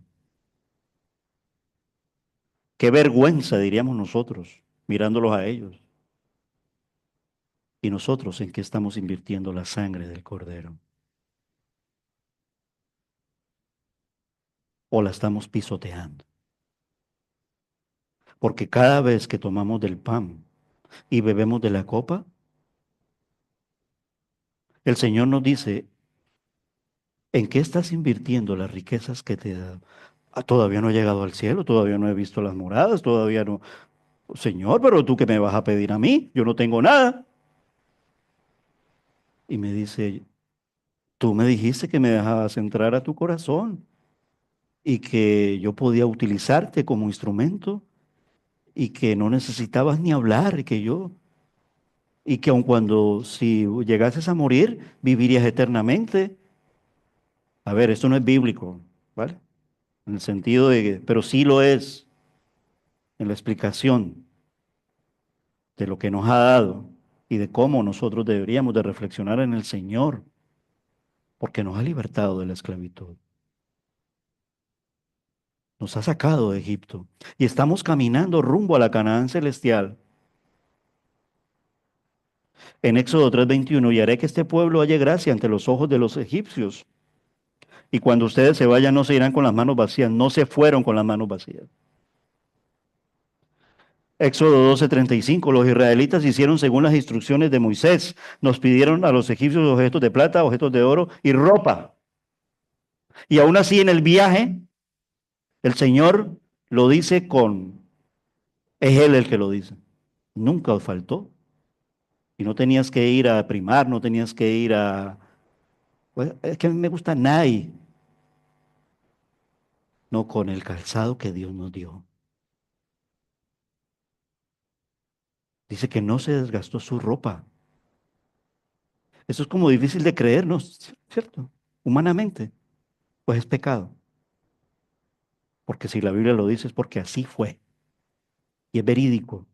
Qué vergüenza, diríamos nosotros, mirándolos a ellos. ¿Y nosotros en qué estamos invirtiendo la sangre del Cordero? ¿O la estamos pisoteando? Porque cada vez que tomamos del pan y bebemos de la copa, el Señor nos dice, ¿en qué estás invirtiendo las riquezas que te he dado? Ah, todavía no he llegado al cielo, todavía no he visto las moradas, todavía no. Señor, pero tú qué me vas a pedir a mí, yo no tengo nada. Y me dice, tú me dijiste que me dejabas entrar a tu corazón y que yo podía utilizarte como instrumento y que no necesitabas ni hablar, y que aun cuando si llegases a morir, vivirías eternamente. A ver, esto no es bíblico, ¿vale? En el sentido de que, pero sí lo es en la explicación de lo que nos ha dado y de cómo nosotros deberíamos de reflexionar en el Señor, porque nos ha libertado de la esclavitud, nos ha sacado de Egipto y estamos caminando rumbo a la Canaán celestial. En Éxodo 3:21, y haré que este pueblo halle gracia ante los ojos de los egipcios. Y cuando ustedes se vayan, no se irán con las manos vacías, no se fueron con las manos vacías. Éxodo 12:35, los israelitas hicieron según las instrucciones de Moisés. Nos pidieron a los egipcios objetos de plata, objetos de oro y ropa. Y aún así en el viaje, el Señor lo dice es Él el que lo dice. Nunca os faltó. Y no tenías que ir a primar, no tenías que ir pues, es que a mí me gusta Nike. No, con el calzado que Dios nos dio. Dice que no se desgastó su ropa. Eso es como difícil de creer, ¿no? ¿Cierto? Humanamente. Pues es pecado. Porque si la Biblia lo dice es porque así fue. Y es verídico.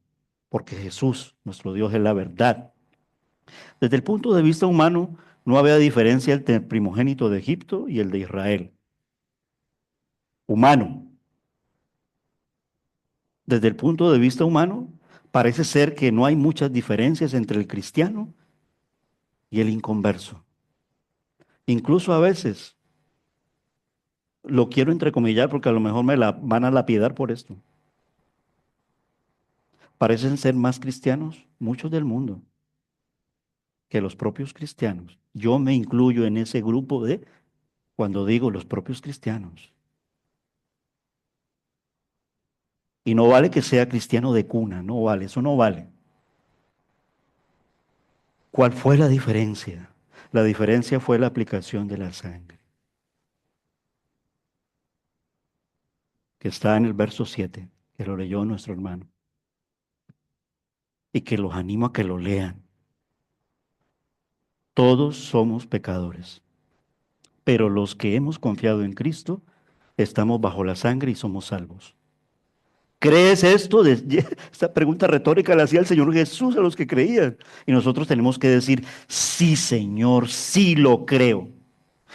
Porque Jesús, nuestro Dios, es la verdad. Desde el punto de vista humano, no había diferencia entre el primogénito de Egipto y el de Israel. Humano. Desde el punto de vista humano, parece ser que no hay muchas diferencias entre el cristiano y el inconverso. Incluso a veces, lo quiero entrecomillar porque a lo mejor me la van a lapidar por esto. Parecen ser más cristianos muchos del mundo que los propios cristianos. Yo me incluyo en ese grupo de, cuando digo los propios cristianos. Y no vale que sea cristiano de cuna, no vale, eso no vale. ¿Cuál fue la diferencia? La diferencia fue la aplicación de la sangre, que está en el verso 7, que lo leyó nuestro hermano, y que los animo a que lo lean. Todos somos pecadores, pero los que hemos confiado en Cristo, estamos bajo la sangre y somos salvos. ¿Crees esto? Esta pregunta retórica la hacía el Señor Jesús a los que creían. Y nosotros tenemos que decir, sí, Señor, sí lo creo.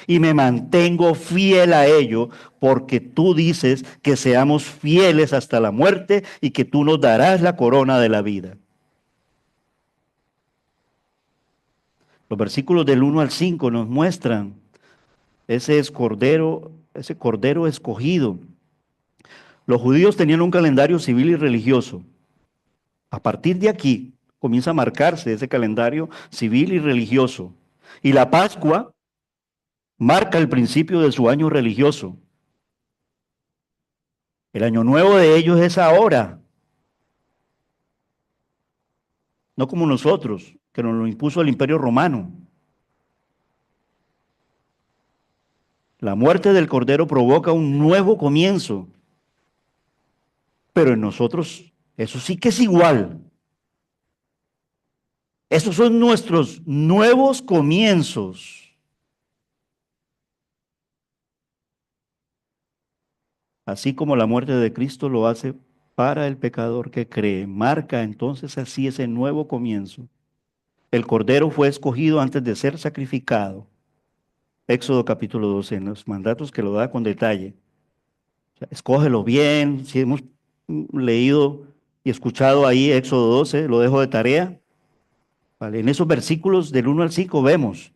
Y me mantengo fiel a ello, porque tú dices que seamos fieles hasta la muerte y que tú nos darás la corona de la vida. Los versículos del 1 al 5 nos muestran ese cordero escogido. Los judíos tenían un calendario civil y religioso. A partir de aquí comienza a marcarse ese calendario civil y religioso. Y la Pascua marca el principio de su año religioso. El año nuevo de ellos es ahora, no como nosotros, que nos lo impuso el Imperio Romano. La muerte del Cordero provoca un nuevo comienzo, pero en nosotros eso sí que es igual. Esos son nuestros nuevos comienzos. Así como la muerte de Cristo lo hace para el pecador que cree, marca entonces así ese nuevo comienzo. El Cordero fue escogido antes de ser sacrificado. Éxodo capítulo 12, en los mandatos que lo da con detalle. O sea, escógelo bien. Si hemos leído y escuchado ahí Éxodo 12, lo dejo de tarea. ¿Vale? En esos versículos del 1 al 5 vemos.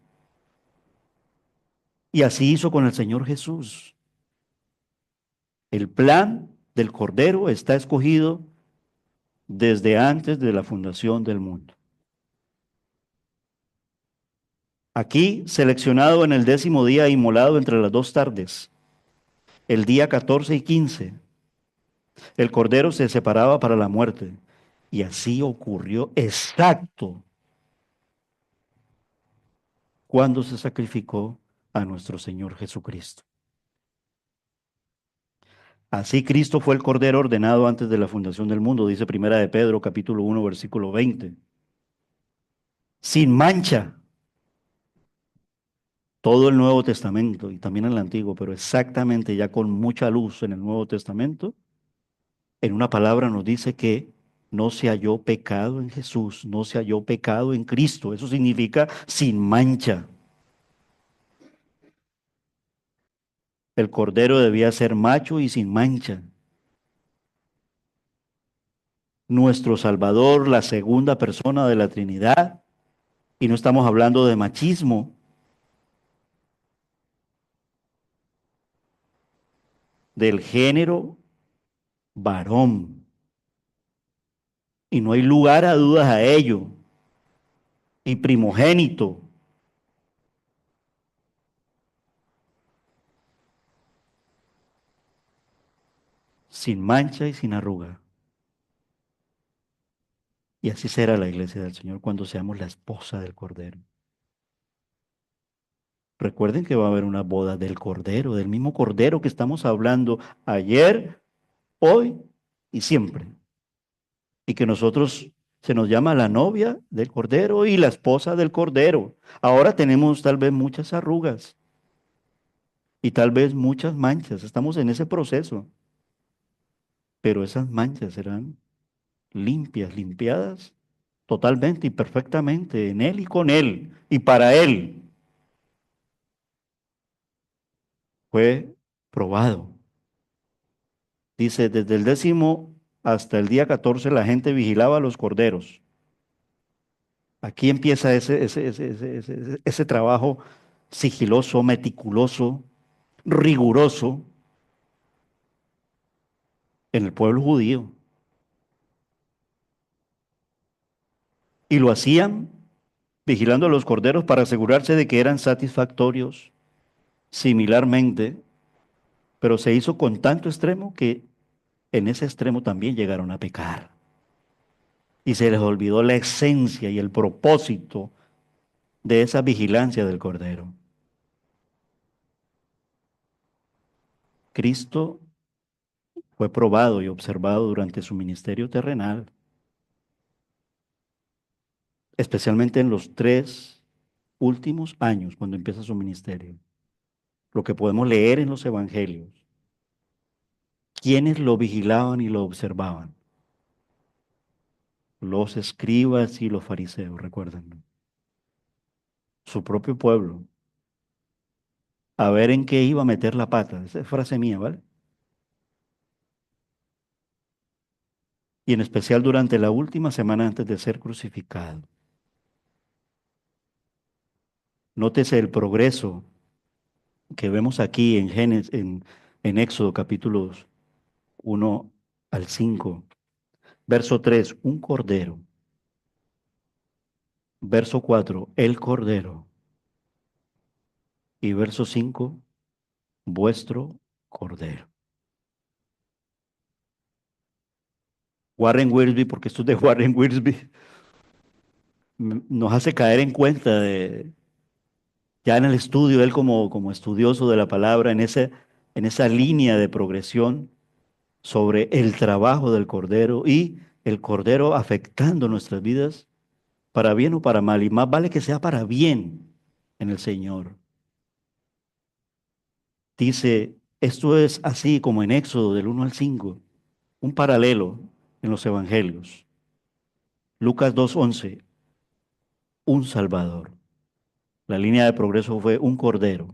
Y así hizo con el Señor Jesús. El plan del Cordero está escogido desde antes de la fundación del mundo. Aquí, seleccionado en el 10º día, inmolado entre las dos tardes, el día 14 y 15, el Cordero se separaba para la muerte. Y así ocurrió exacto cuando se sacrificó a nuestro Señor Jesucristo. Así Cristo fue el Cordero ordenado antes de la fundación del mundo, dice Primera de Pedro, capítulo 1, versículo 20. Sin mancha, todo el Nuevo Testamento y también el Antiguo, pero exactamente ya con mucha luz en el Nuevo Testamento, en una palabra nos dice que no se halló pecado en Jesús, no se halló pecado en Cristo. Eso significa sin mancha. El Cordero debía ser macho y sin mancha. Nuestro Salvador, la segunda persona de la Trinidad, y no estamos hablando de machismo, del género varón. Y no hay lugar a dudas a ello. Y primogénito, sin mancha y sin arruga. Y así será la iglesia del Señor cuando seamos la esposa del Cordero. Recuerden que va a haber una boda del Cordero, del mismo Cordero que estamos hablando ayer, hoy y siempre. Y que nosotros se nos llama la novia del Cordero y la esposa del Cordero. Ahora tenemos tal vez muchas arrugas y tal vez muchas manchas. Estamos en ese proceso. Pero esas manchas serán limpias, limpiadas totalmente y perfectamente en Él y con Él y para Él. Fue probado. Dice, desde el 10º hasta el día 14 la gente vigilaba a los corderos. Aquí empieza ese trabajo sigiloso, meticuloso, riguroso en el pueblo judío. Y lo hacían vigilando a los corderos para asegurarse de que eran satisfactorios. Similarmente, pero se hizo con tanto extremo que en ese extremo también llegaron a pecar. Y se les olvidó la esencia y el propósito de esa vigilancia del Cordero. Cristo fue probado y observado durante su ministerio terrenal, especialmente en los 3 últimos años cuando empieza su ministerio. Lo que podemos leer en los evangelios. ¿Quiénes lo vigilaban y lo observaban? Los escribas y los fariseos, recuérdenlo. Su propio pueblo. A ver en qué iba a meter la pata. Esa es frase mía, ¿vale? Y en especial durante la última semana antes de ser crucificado. Nótese el progreso que vemos aquí en en Éxodo capítulos 1 al 5. Verso 3, un cordero. Verso 4, el cordero. Y verso 5, vuestro cordero. Warren Wiersbe, porque esto es de Warren Wiersbe, nos hace caer en cuenta de, ya en el estudio, él como estudioso de la palabra, en esa línea de progresión sobre el trabajo del cordero y el cordero afectando nuestras vidas para bien o para mal, y más vale que sea para bien en el Señor. Dice, esto es así como en Éxodo del 1 al 5, un paralelo en los evangelios. Lucas 2:11, un Salvador. La línea de progreso fue un cordero.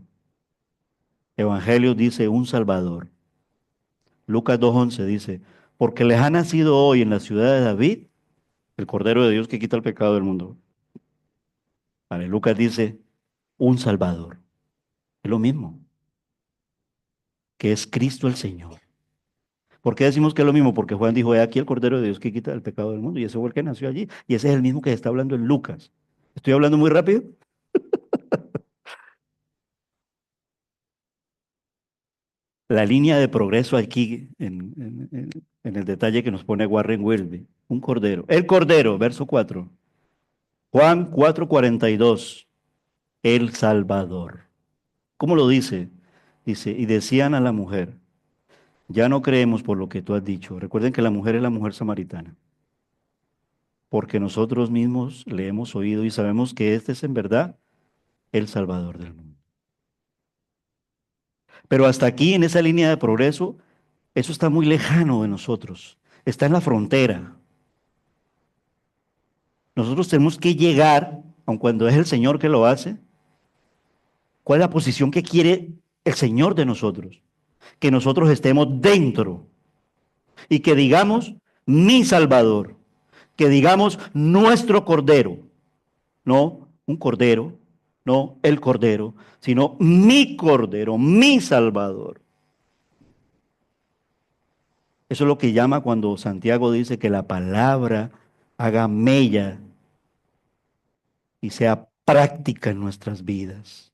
Evangelio dice un Salvador. Lucas 2:11 dice, porque les ha nacido hoy en la ciudad de David el Cordero de Dios que quita el pecado del mundo. Vale, Lucas dice un Salvador. Es lo mismo, que es Cristo el Señor. ¿Por qué decimos que es lo mismo? Porque Juan dijo, he aquí el Cordero de Dios que quita el pecado del mundo. Y ese fue el que nació allí. Y ese es el mismo que está hablando en Lucas. ¿Estoy hablando muy rápido? La línea de progreso aquí, en el detalle que nos pone Warren Wiersbe. Un Cordero. El Cordero, verso 4. Juan 4:42. El Salvador. ¿Cómo lo dice? Dice, y decían a la mujer, ya no creemos por lo que tú has dicho. Recuerden que la mujer es la mujer samaritana, porque nosotros mismos le hemos oído y sabemos que este es en verdad el Salvador del mundo. Pero hasta aquí, en esa línea de progreso, eso está muy lejano de nosotros. Está en la frontera. Nosotros tenemos que llegar, aun cuando es el Señor que lo hace, ¿cuál es la posición que quiere el Señor de nosotros? Que nosotros estemos dentro y que digamos, mi Salvador, que digamos, nuestro Cordero, no un Cordero, no el Cordero, sino mi Cordero, mi Salvador. Eso es lo que llama cuando Santiago dice que la palabra haga mella y sea práctica en nuestras vidas,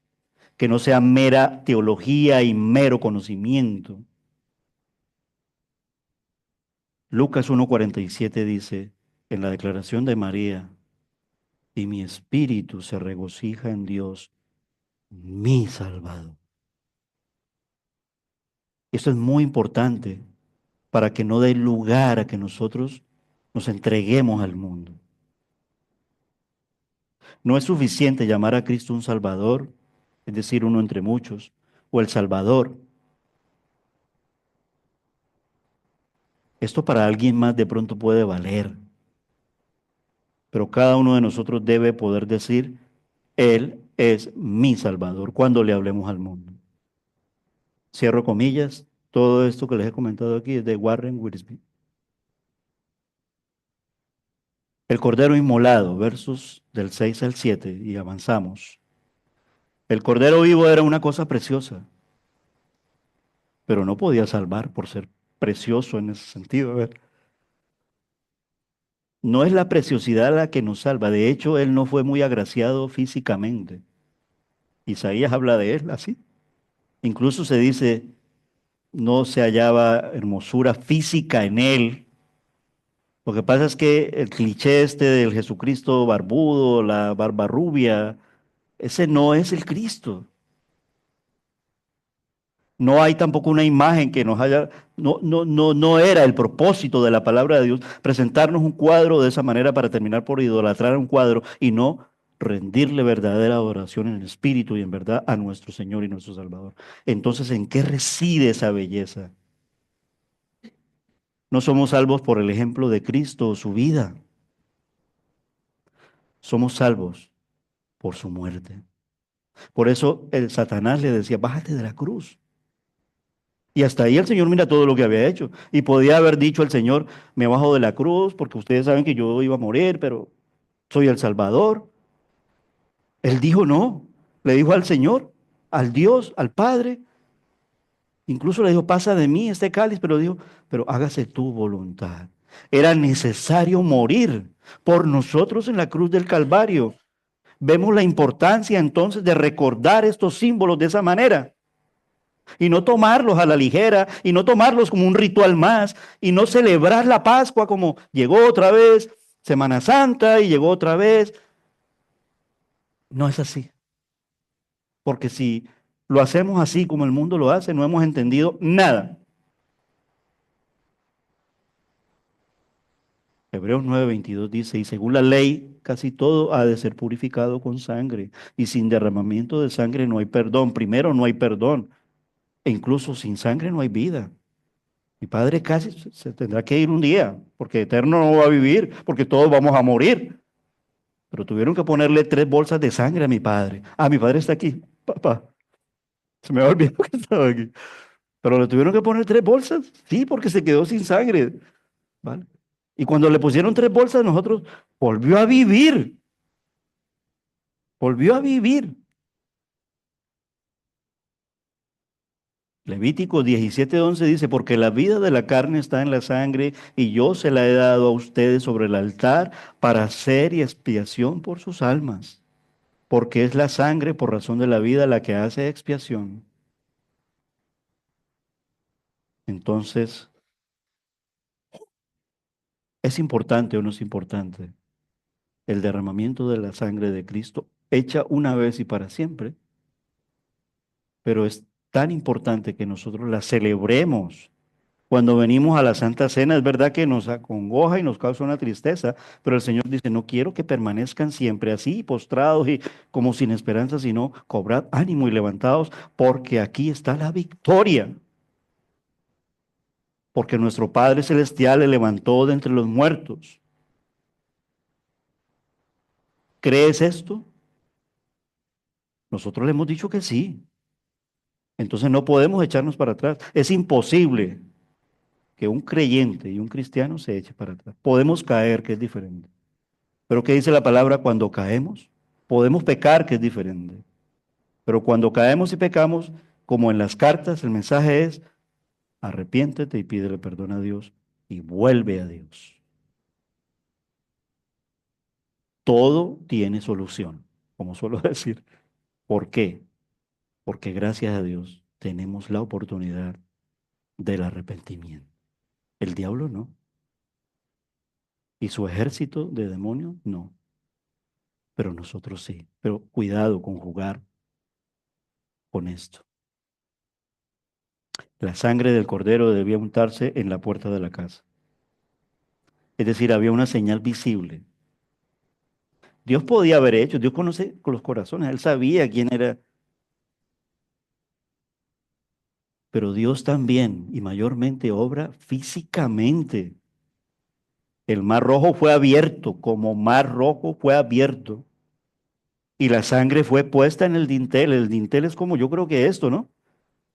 que no sea mera teología y mero conocimiento. Lucas 1:47 dice, en la declaración de María, y mi espíritu se regocija en Dios, mi Salvador. Esto es muy importante para que no dé lugar a que nosotros nos entreguemos al mundo. No es suficiente llamar a Cristo un Salvador, es decir, uno entre muchos, o el Salvador. Esto para alguien más de pronto puede valer, pero cada uno de nosotros debe poder decir, Él es mi Salvador cuando le hablemos al mundo. Cierro comillas, todo esto que les he comentado aquí es de Warren Wiersbe. El Cordero Inmolado, versos del 6 al 7, y avanzamos. El Cordero vivo era una cosa preciosa, pero no podía salvar por ser precioso en ese sentido. A ver, no es la preciosidad la que nos salva. De hecho, él no fue muy agraciado físicamente. Isaías habla de él así. Incluso se dice, no se hallaba hermosura física en él. Lo que pasa es que el cliché este del Jesucristo barbudo, la barba rubia, ese no es el Cristo. No hay tampoco una imagen que nos haya, no era el propósito de la palabra de Dios presentarnos un cuadro de esa manera para terminar por idolatrar un cuadro y no rendirle verdadera adoración en el espíritu y en verdad a nuestro Señor y nuestro Salvador. Entonces, ¿en qué reside esa belleza? No somos salvos por el ejemplo de Cristo o su vida. Somos salvos por su muerte. Por eso el Satanás le decía, bájate de la cruz. Y hasta ahí el Señor mira todo lo que había hecho. Y podía haber dicho el Señor, me bajo de la cruz porque ustedes saben que yo iba a morir, pero soy el Salvador. Él dijo no. Le dijo al Señor, al Dios, al Padre. Incluso le dijo, pasa de mí este cáliz, pero dijo, pero hágase tu voluntad. Era necesario morir por nosotros en la cruz del Calvario. Vemos la importancia entonces de recordar estos símbolos de esa manera y no tomarlos a la ligera y no tomarlos como un ritual más y no celebrar la Pascua como llegó otra vez Semana Santa y llegó otra vez. No es así, porque si lo hacemos así como el mundo lo hace, no hemos entendido nada. Hebreos 9:22 dice, y según la ley, casi todo ha de ser purificado con sangre, y sin derramamiento de sangre no hay perdón. Primero, no hay perdón, e incluso sin sangre no hay vida. Mi padre casi se tendrá que ir un día, porque eterno no va a vivir, porque todos vamos a morir. Pero tuvieron que ponerle 3 bolsas de sangre a mi padre. Ah, mi padre está aquí, papá. Se me va olvidando que estaba aquí. Pero le tuvieron que poner 3 bolsas, sí, porque se quedó sin sangre, ¿vale? Y cuando le pusieron 3 bolsas, nosotros volvió a vivir. Volvió a vivir. Levítico 17:11 dice, porque la vida de la carne está en la sangre y yo se la he dado a ustedes sobre el altar para hacer y expiación por sus almas, porque es la sangre por razón de la vida la que hace expiación. Entonces, ¿es importante o no es importante el derramamiento de la sangre de Cristo hecha una vez y para siempre? Pero es tan importante que nosotros la celebremos. Cuando venimos a la Santa Cena, es verdad que nos acongoja y nos causa una tristeza, pero el Señor dice, no quiero que permanezcan siempre así, postrados y como sin esperanza, sino cobrad ánimo y levantados, porque aquí está la victoria, porque nuestro Padre Celestial le levantó de entre los muertos. ¿Crees esto? Nosotros le hemos dicho que sí. Entonces no podemos echarnos para atrás. Es imposible que un creyente y un cristiano se eche para atrás. Podemos caer, que es diferente. Pero ¿qué dice la palabra cuando caemos? Podemos pecar, que es diferente. Pero cuando caemos y pecamos, como en las cartas, el mensaje es, arrepiéntete y pídele perdón a Dios y vuelve a Dios. Todo tiene solución, como suelo decir. ¿Por qué? Porque gracias a Dios tenemos la oportunidad del arrepentimiento. El diablo no. Y su ejército de demonios no. Pero nosotros sí. Pero cuidado con jugar con esto. La sangre del cordero debía untarse en la puerta de la casa. Es decir, había una señal visible. Dios podía haber hecho, Dios conoce con los corazones, Él sabía quién era, pero Dios también y mayormente obra físicamente. El mar rojo fue abierto, como mar rojo fue abierto, y la sangre fue puesta en el dintel. El dintel es como yo creo que esto, ¿no?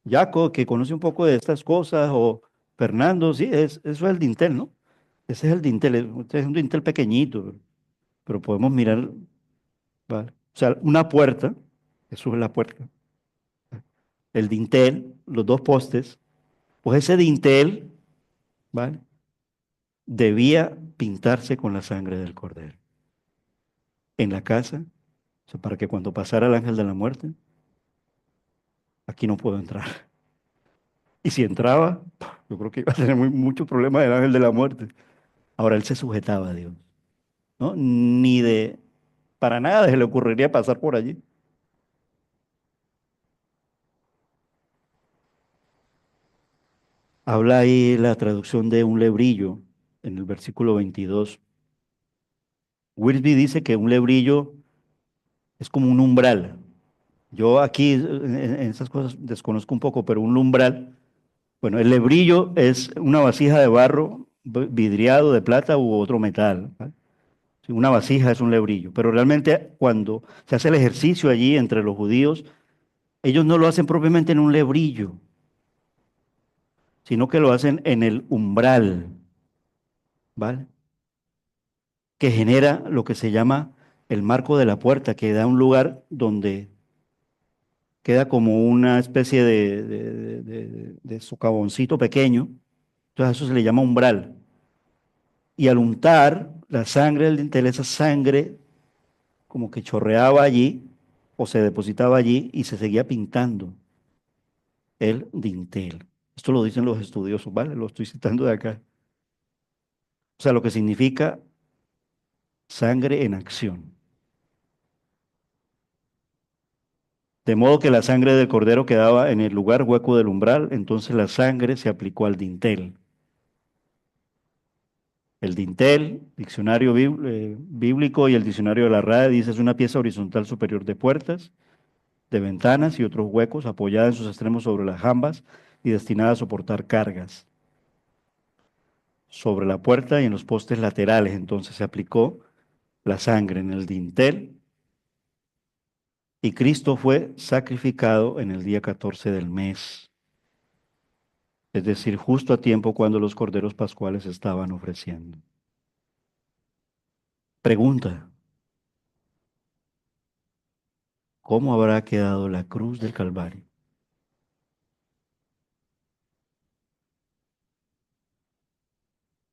Jaco, que conoce un poco de estas cosas, o Fernando, sí, eso es el dintel, ¿no? Ese es el dintel, es un dintel pequeñito, pero podemos mirar, ¿vale? O sea, una puerta, eso es la puerta, el dintel, los 2 postes, pues ese dintel, ¿vale? Debía pintarse con la sangre del cordero. En la casa, o sea, para que cuando pasara el ángel de la muerte, aquí no puedo entrar. Y si entraba, yo creo que iba a tener mucho problema el ángel de la muerte. Ahora él se sujetaba a Dios, ¿no? Ni de, para nada se le ocurriría pasar por allí. Habla ahí la traducción de un lebrillo en el versículo 22. Wilby dice que un lebrillo es como un umbral. Yo aquí en esas cosas desconozco un poco, pero un umbral, bueno, el lebrillo es una vasija de barro vidriado de plata u otro metal, ¿vale? Sí, una vasija es un lebrillo, pero realmente cuando se hace el ejercicio allí entre los judíos, ellos no lo hacen propiamente en un lebrillo, sino que lo hacen en el umbral, ¿vale? Que genera lo que se llama el marco de la puerta, que da un lugar donde queda como una especie de socavoncito pequeño, entonces a eso se le llama umbral. Y al untar la sangre del dintel, esa sangre como que chorreaba allí o se depositaba allí y se seguía pintando el dintel. Esto lo dicen los estudiosos, ¿vale? Lo estoy citando de acá. O sea, lo que significa sangre en acción. De modo que la sangre del cordero quedaba en el lugar hueco del umbral, entonces la sangre se aplicó al dintel. El dintel, diccionario bíblico y el diccionario de la RAE dice es una pieza horizontal superior de puertas, de ventanas y otros huecos apoyada en sus extremos sobre las jambas y destinada a soportar cargas. Sobre la puerta y en los postes laterales, entonces se aplicó la sangre en el dintel y Cristo fue sacrificado en el día 14 del mes, es decir, justo a tiempo cuando los corderos pascuales estaban ofreciendo. Pregunta, ¿cómo habrá quedado la cruz del Calvario?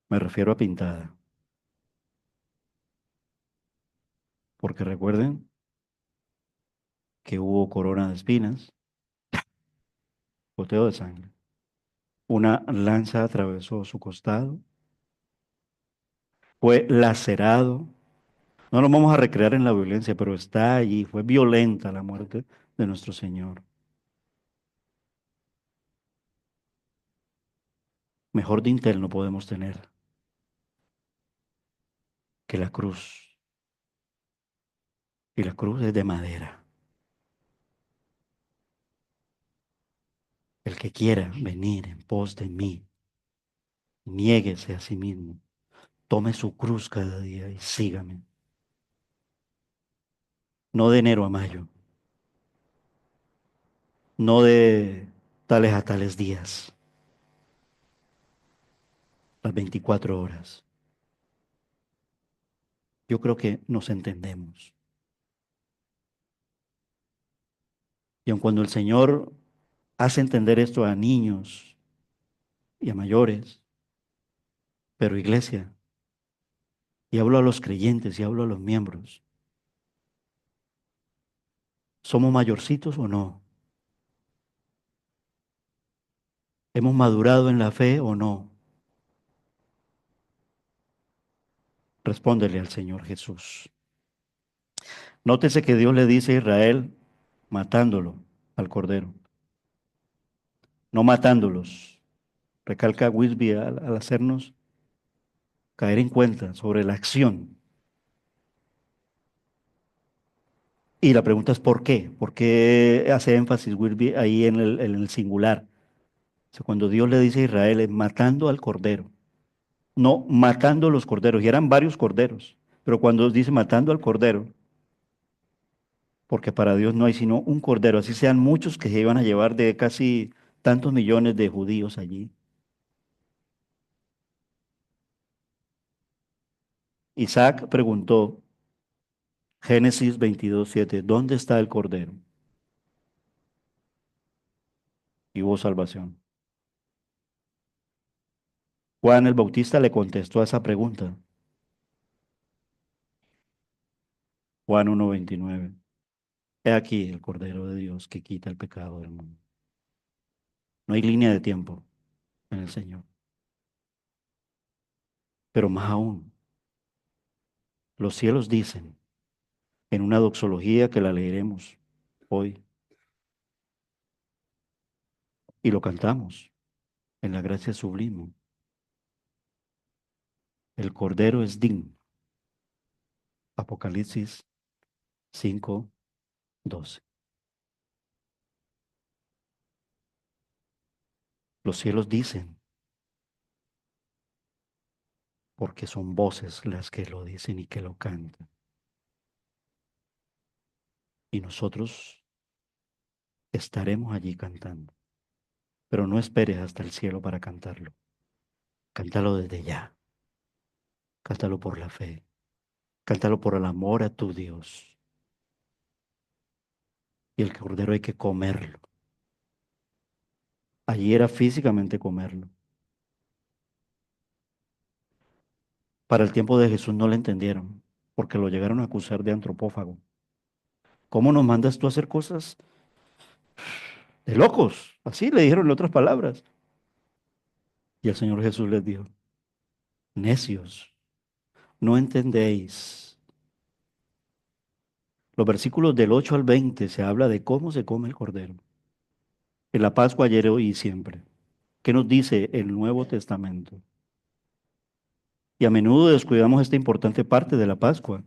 Me refiero a pintada, porque recuerden que hubo corona de espinas, goteo de sangre. Una lanza atravesó su costado, fue lacerado. No lo vamos a recrear en la violencia, pero está allí. Fue violenta la muerte de nuestro Señor. Mejor dintel no podemos tener que la cruz. Y la cruz es de madera. El que quiera venir en pos de mí, niéguese a sí mismo. Tome su cruz cada día y sígame. No de enero a mayo, no de tales a tales días, las 24 horas. Yo creo que nos entendemos. Y aun cuando el Señor hace entender esto a niños y a mayores, pero iglesia, y hablo a los creyentes y hablo a los miembros, ¿somos mayorcitos o no? ¿Hemos madurado en la fe o no? Respóndele al Señor Jesús. Nótese que Dios le dice a Israel matándolo al cordero, no matándolos. Recalca Wisby al hacernos caer en cuenta sobre la acción. Y la pregunta es ¿por qué? ¿Por qué hace énfasis Wisby ahí en el singular? O sea, cuando Dios le dice a Israel es matando al cordero, no matando los corderos, y eran varios corderos, pero cuando dice matando al cordero, porque para Dios no hay sino un cordero, así sean muchos que se iban a llevar de casi tantos millones de judíos allí. Isaac preguntó, Génesis 22:7, ¿dónde está el cordero? Y hubo salvación. Juan el Bautista le contestó a esa pregunta, Juan 1:29. He aquí el cordero de Dios que quita el pecado del mundo. No hay línea de tiempo en el Señor. Pero más aún, los cielos dicen en una doxología que la leeremos hoy y lo cantamos en la gracia sublime. El Cordero es digno. Apocalipsis 5:12. Los cielos dicen, porque son voces las que lo dicen y que lo cantan. Y nosotros estaremos allí cantando. Pero no esperes hasta el cielo para cantarlo. Cántalo desde ya. Cántalo por la fe. Cántalo por el amor a tu Dios. Y el cordero hay que comerlo. Allí era físicamente comerlo. Para el tiempo de Jesús no le entendieron, porque lo llegaron a acusar de antropófago. ¿Cómo nos mandas tú a hacer cosas de locos? Así le dijeron en otras palabras. Y el Señor Jesús les dijo, necios, no entendéis. Los versículos del 8 al 20 se habla de cómo se come el cordero. En la Pascua, ayer, hoy y siempre. ¿Qué nos dice el Nuevo Testamento? Y a menudo descuidamos esta importante parte de la Pascua,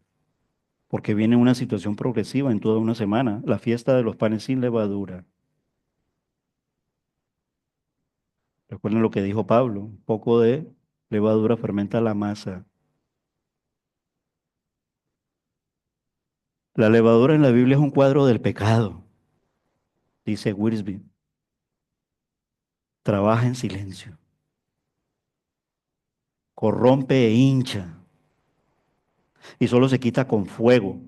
porque viene una situación progresiva en toda una semana, la fiesta de los panes sin levadura. Recuerden lo que dijo Pablo, un poco de levadura fermenta la masa. La levadura en la Biblia es un cuadro del pecado, dice Wiersbe. Trabaja en silencio, corrompe e hincha, y solo se quita con fuego.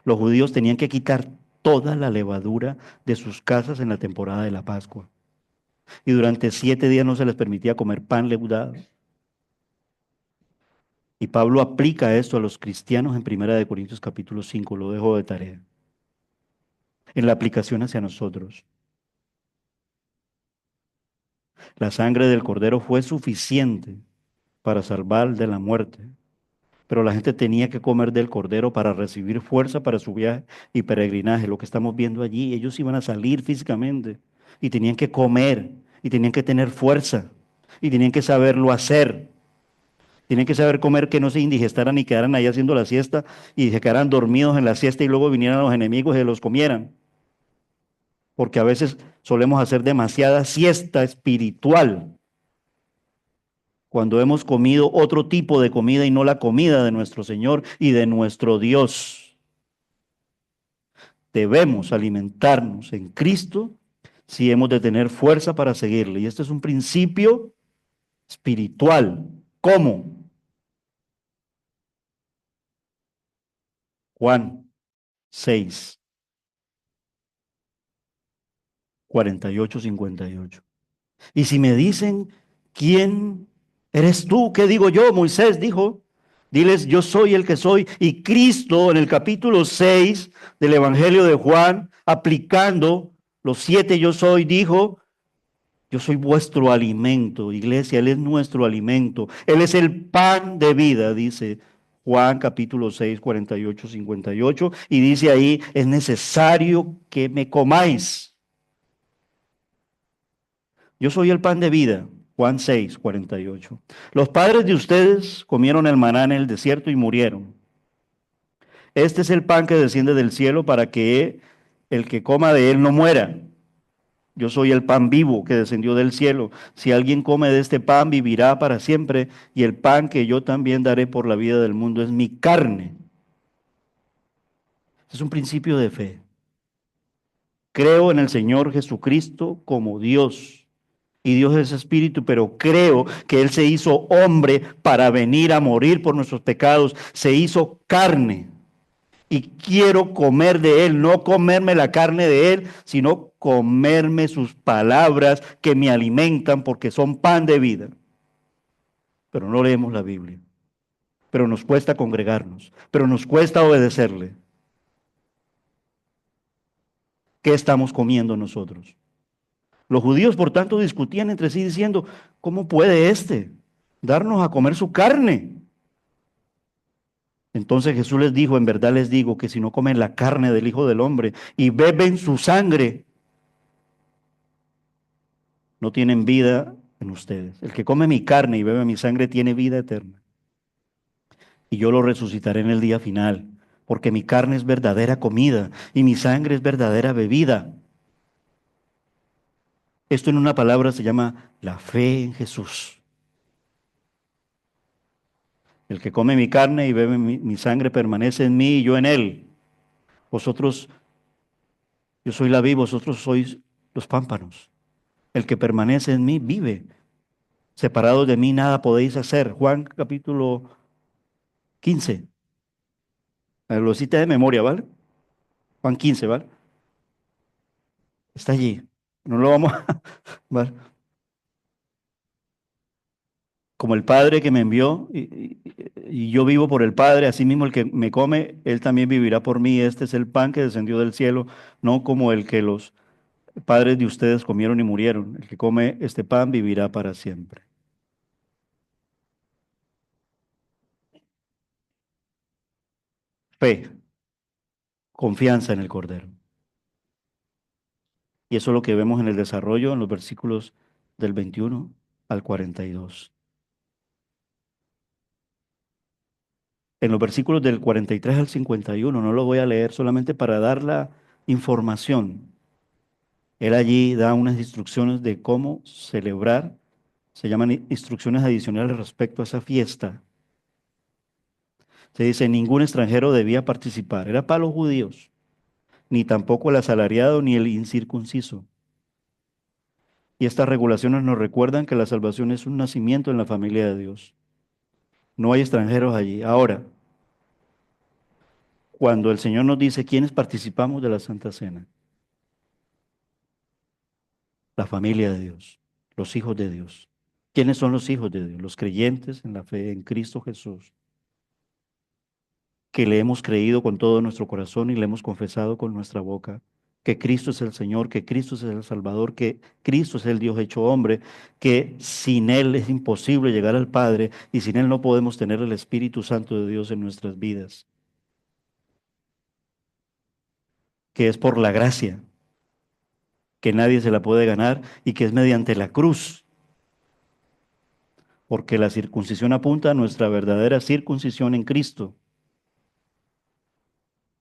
Los judíos tenían que quitar toda la levadura de sus casas en la temporada de la Pascua. Y durante 7 días no se les permitía comer pan leudado. Y Pablo aplica esto a los cristianos en 1 Corintios capítulo 5, lo dejo de tarea. En la aplicación hacia nosotros. La sangre del cordero fue suficiente para salvar de la muerte, pero la gente tenía que comer del cordero para recibir fuerza para su viaje y peregrinaje. Lo que estamos viendo allí, ellos iban a salir físicamente y tenían que comer y tenían que tener fuerza y tenían que saberlo hacer. Tienen que saber comer, que no se indigestaran y quedaran ahí haciendo la siesta y se quedaran dormidos en la siesta y luego vinieran los enemigos y se los comieran. Porque a veces solemos hacer demasiada siesta espiritual cuando hemos comido otro tipo de comida y no la comida de nuestro Señor y de nuestro Dios. Debemos alimentarnos en Cristo si hemos de tener fuerza para seguirle. Y este es un principio espiritual. ¿Cómo? Juan 6, 48, 58. Y si me dicen, ¿quién eres tú? ¿Qué digo yo? Moisés dijo, diles, yo soy el que soy. Y Cristo en el capítulo 6 del Evangelio de Juan, aplicando los 7 yo soy, dijo, yo soy vuestro alimento, iglesia, Él es nuestro alimento. Él es el pan de vida, dice Juan capítulo 6, 48, 58. Y dice ahí, es necesario que me comáis. Yo soy el pan de vida. Juan 6, 48. Los padres de ustedes comieron el maná en el desierto y murieron. Este es el pan que desciende del cielo para que el que coma de él no muera. Yo soy el pan vivo que descendió del cielo. Si alguien come de este pan, vivirá para siempre. Y el pan que yo también daré por la vida del mundo es mi carne. Es un principio de fe. Creo en el Señor Jesucristo como Dios. Y Dios es espíritu, pero creo que Él se hizo hombre para venir a morir por nuestros pecados. Se hizo carne. Y quiero comer de Él, no comerme la carne de Él, sino comerme sus palabras que me alimentan porque son pan de vida. Pero no leemos la Biblia. Pero nos cuesta congregarnos. Pero nos cuesta obedecerle. ¿Qué estamos comiendo nosotros? Los judíos, por tanto, discutían entre sí diciendo, ¿cómo puede éste darnos a comer su carne? Entonces Jesús les dijo, en verdad les digo que si no comen la carne del Hijo del Hombre y beben su sangre, no tienen vida en ustedes. El que come mi carne y bebe mi sangre tiene vida eterna. Y yo lo resucitaré en el día final, porque mi carne es verdadera comida y mi sangre es verdadera bebida. Esto en una palabra se llama la fe en Jesús. El que come mi carne y bebe mi sangre permanece en mí y yo en él. Vosotros, yo soy la vid, vosotros sois los pámpanos. El que permanece en mí vive. Separados de mí nada podéis hacer. Juan capítulo 15. A ver, lo cita de memoria, ¿vale? Juan 15, ¿vale? Está allí. No lo vamos a... ¿vale? Como el Padre que me envió y yo vivo por el Padre, así mismo el que me come, él también vivirá por mí. Este es el pan que descendió del cielo, no como el que los padres de ustedes comieron y murieron. El que come este pan vivirá para siempre. Fe, confianza en el Cordero. Y eso es lo que vemos en el desarrollo en los versículos del 21 al 42. En los versículos del 43 al 51, no lo voy a leer solamente para dar la información. Él allí da unas instrucciones de cómo celebrar, se llaman instrucciones adicionales respecto a esa fiesta. Se dice, ningún extranjero debía participar, era para los judíos, ni tampoco el asalariado ni el incircunciso. Y estas regulaciones nos recuerdan que la salvación es un nacimiento en la familia de Dios. No hay extranjeros allí. Ahora, cuando el Señor nos dice quiénes participamos de la Santa Cena, la familia de Dios, los hijos de Dios. ¿Quiénes son los hijos de Dios? Los creyentes en la fe en Cristo Jesús, que le hemos creído con todo nuestro corazón y le hemos confesado con nuestra boca que Cristo es el Señor, que Cristo es el Salvador, que Cristo es el Dios hecho hombre, que sin Él es imposible llegar al Padre y sin Él no podemos tener el Espíritu Santo de Dios en nuestras vidas, que es por la gracia, que nadie se la puede ganar y que es mediante la cruz, porque la circuncisión apunta a nuestra verdadera circuncisión en Cristo.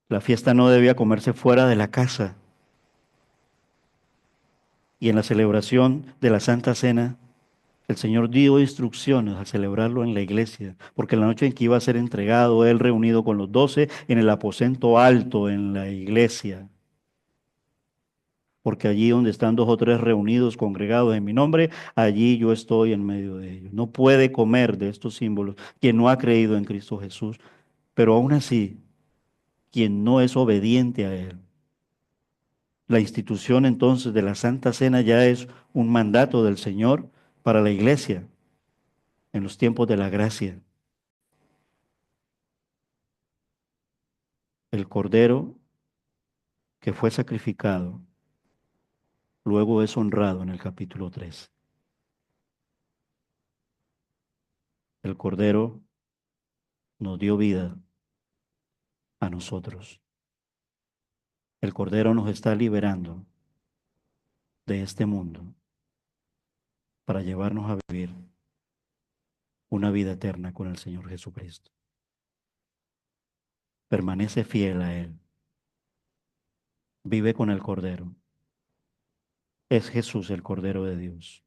La fiesta no debía comerse fuera de la casa. Y en la celebración de la Santa Cena, el Señor dio instrucciones a celebrarlo en la iglesia, porque la noche en que iba a ser entregado, Él reunido con los 12 en el aposento alto en la iglesia, porque allí donde están dos o tres reunidos, congregados en mi nombre, allí yo estoy en medio de ellos. No puede comer de estos símbolos quien no ha creído en Cristo Jesús, pero aún así, quien no es obediente a Él. La institución entonces de la Santa Cena ya es un mandato del Señor para la iglesia en los tiempos de la gracia. El cordero que fue sacrificado luego es honrado en el capítulo 3. El cordero nos dio vida a nosotros. El cordero nos está liberando de este mundo para llevarnos a vivir una vida eterna con el Señor Jesucristo. Permanece fiel a Él. Vive con el cordero. Es Jesús el Cordero de Dios.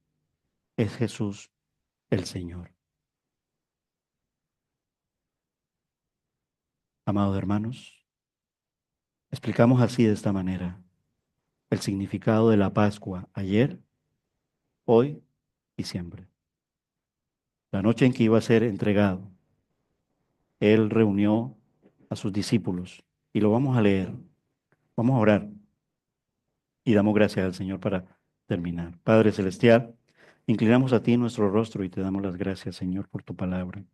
Es Jesús el Señor. Amados hermanos, explicamos así de esta manera el significado de la Pascua ayer, hoy y siempre. La noche en que iba a ser entregado, Él reunió a sus discípulos y lo vamos a leer. Vamos a orar y damos gracias al Señor para terminar. Padre Celestial, inclinamos a ti nuestro rostro y te damos las gracias, Señor, por tu palabra.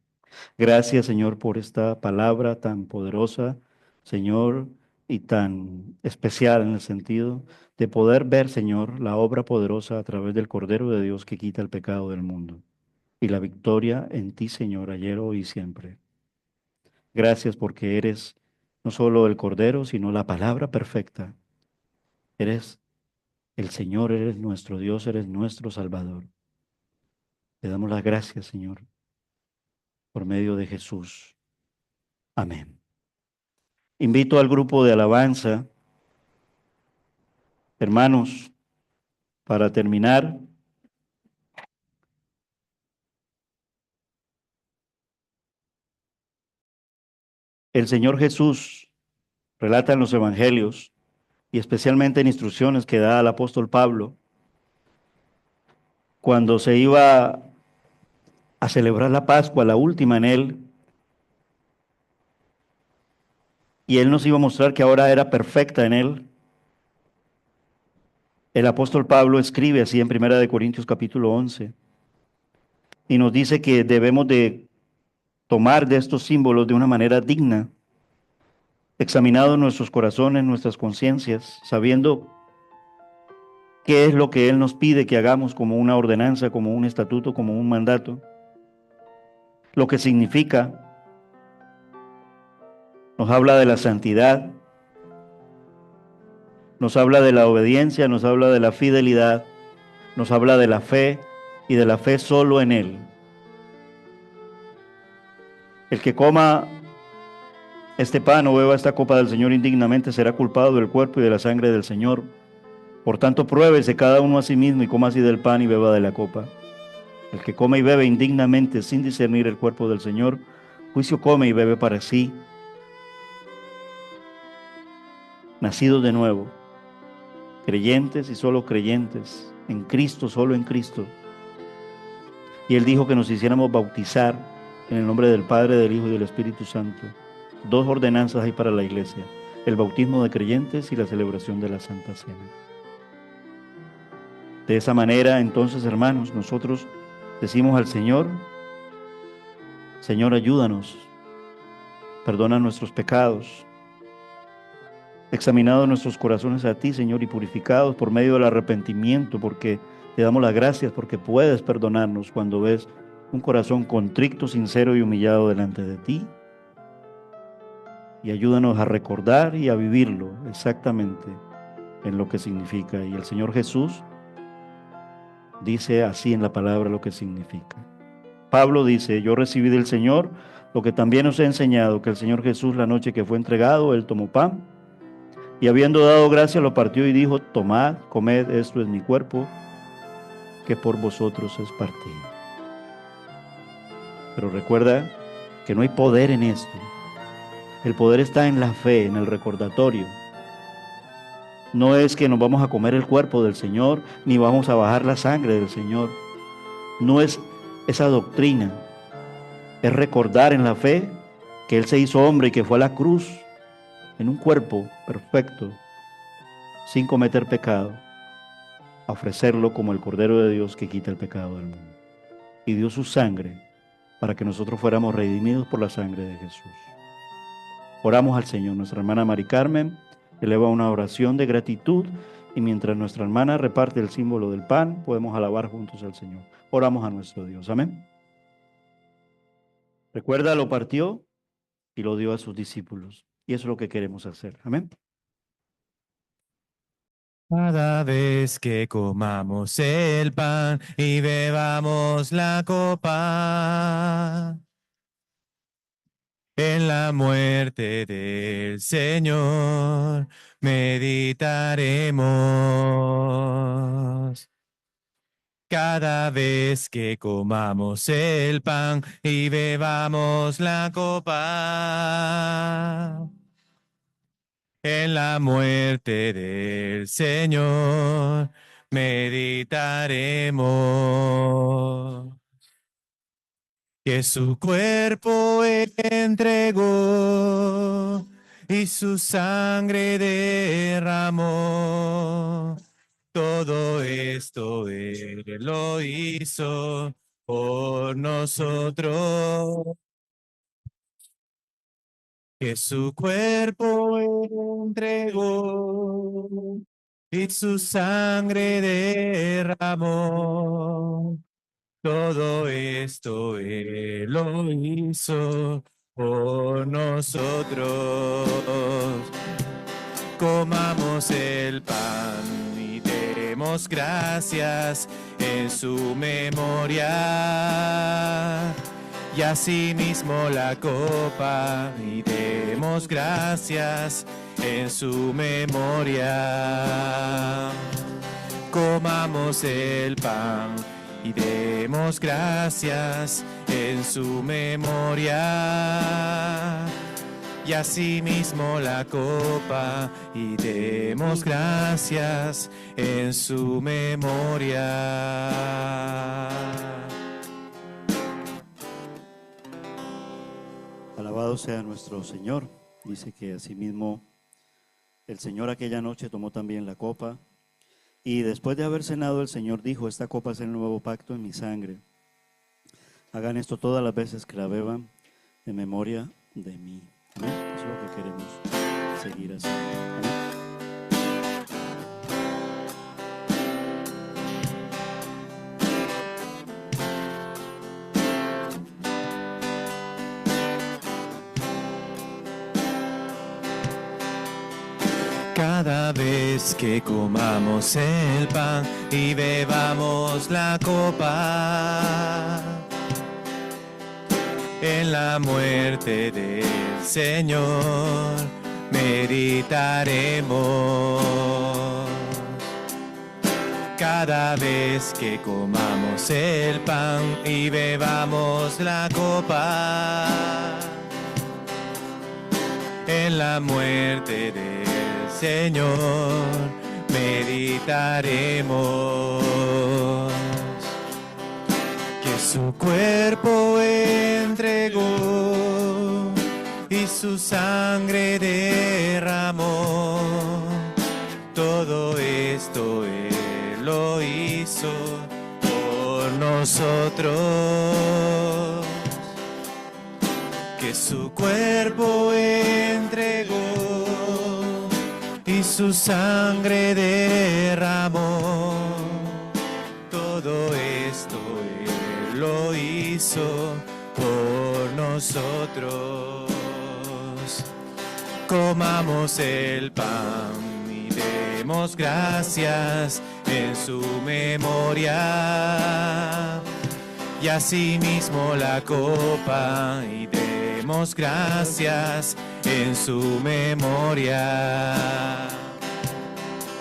Gracias, Señor, por esta palabra tan poderosa, Señor, y tan especial en el sentido de poder ver, Señor, la obra poderosa a través del Cordero de Dios que quita el pecado del mundo. Y la victoria en ti, Señor, ayer, hoy y siempre. Gracias porque eres no solo el Cordero, sino la palabra perfecta. Eres el Señor, eres nuestro Dios, eres nuestro Salvador. Te damos las gracias, Señor, por medio de Jesús. Amén. Invito al grupo de alabanza, hermanos, para terminar. El Señor Jesús relata en los evangelios y especialmente en instrucciones que da al apóstol Pablo cuando se iba a celebrar la Pascua, la última en él, y él nos iba a mostrar que ahora era perfecta en él. El apóstol Pablo escribe así en 1 Corintios 11 y nos dice que debemos de tomar de estos símbolos de una manera digna, examinando nuestros corazones, nuestras conciencias, sabiendo qué es lo que Él nos pide que hagamos como una ordenanza, como un estatuto, como un mandato, lo que significa. Nos habla de la santidad, nos habla de la obediencia, nos habla de la fidelidad, nos habla de la fe y de la fe solo en Él. El que coma este pan o beba esta copa del Señor indignamente será culpado del cuerpo y de la sangre del Señor. Por tanto, pruébese cada uno a sí mismo y coma así del pan y beba de la copa. El que come y bebe indignamente sin discernir el cuerpo del Señor, juicio come y bebe para sí, nacidos de nuevo, creyentes y solo creyentes, en Cristo, solo en Cristo. Y Él dijo que nos hiciéramos bautizar en el nombre del Padre, del Hijo y del Espíritu Santo. Dos ordenanzas hay para la iglesia: el bautismo de creyentes y la celebración de la Santa Cena. De esa manera, entonces, hermanos, nosotros decimos al Señor: Señor, ayúdanos, perdona nuestros pecados, examinados nuestros corazones a ti, Señor, y purificados por medio del arrepentimiento, porque te damos las gracias, porque puedes perdonarnos cuando ves un corazón contrito, sincero y humillado delante de ti. Y ayúdanos a recordar y a vivirlo exactamente en lo que significa. Y el Señor Jesús dice así en la palabra lo que significa. Pablo dice: yo recibí del Señor lo que también os he enseñado, que el Señor Jesús, la noche que fue entregado, Él tomó pan y habiendo dado gracias lo partió y dijo: tomad, comed, esto es mi cuerpo, que por vosotros es partido. Pero recuerda que no hay poder en esto. El poder está en la fe, en el recordatorio. No es que nos vamos a comer el cuerpo del Señor, ni vamos a bajar la sangre del Señor. No es esa doctrina. Es recordar en la fe que Él se hizo hombre y que fue a la cruz en un cuerpo perfecto, sin cometer pecado, a ofrecerlo como el Cordero de Dios que quita el pecado del mundo. Y dio su sangre para que nosotros fuéramos redimidos por la sangre de Jesús. Oramos al Señor. Nuestra hermana Mari Carmen eleva una oración de gratitud y mientras nuestra hermana reparte el símbolo del pan, podemos alabar juntos al Señor. Oramos a nuestro Dios. Amén. Recuerda, lo partió y lo dio a sus discípulos. Y eso es lo que queremos hacer. Amén. Cada vez que comamos el pan y bebamos la copa, en la muerte del Señor meditaremos. Cada vez que comamos el pan y bebamos la copa, en la muerte del Señor meditaremos. Que su cuerpo entregó y su sangre derramó. Todo esto Él lo hizo por nosotros. Que su cuerpo entregó y su sangre derramó. Todo esto Él lo hizo por nosotros. Comamos el pan y demos gracias en su memoria. Y asimismo la copa y demos gracias en su memoria. Comamos el pan y demos gracias en su memoria. Y asimismo la copa y demos gracias en su memoria. Alabado sea nuestro Señor. Dice que asimismo el Señor aquella noche tomó también la copa Y después de haber cenado, el Señor dijo: esta copa es el nuevo pacto en mi sangre. Hagan esto todas las veces que la beban en memoria de mí. ¿Amén? Eso es lo que queremos seguir haciendo. ¿Amén? Cada vez que comamos el pan y bebamos la copa, en la muerte del Señor meditaremos. Cada vez que comamos el pan y bebamos la copa, en la muerte del Señor meditaremos. Que su cuerpo entregó y su sangre derramó. Todo esto Él lo hizo por nosotros. Que su cuerpo entregó y su sangre derramó. Todo esto Él lo hizo por nosotros. Comamos el pan y demos gracias en su memoria, y asimismo la copa y demos gracias en su memoria.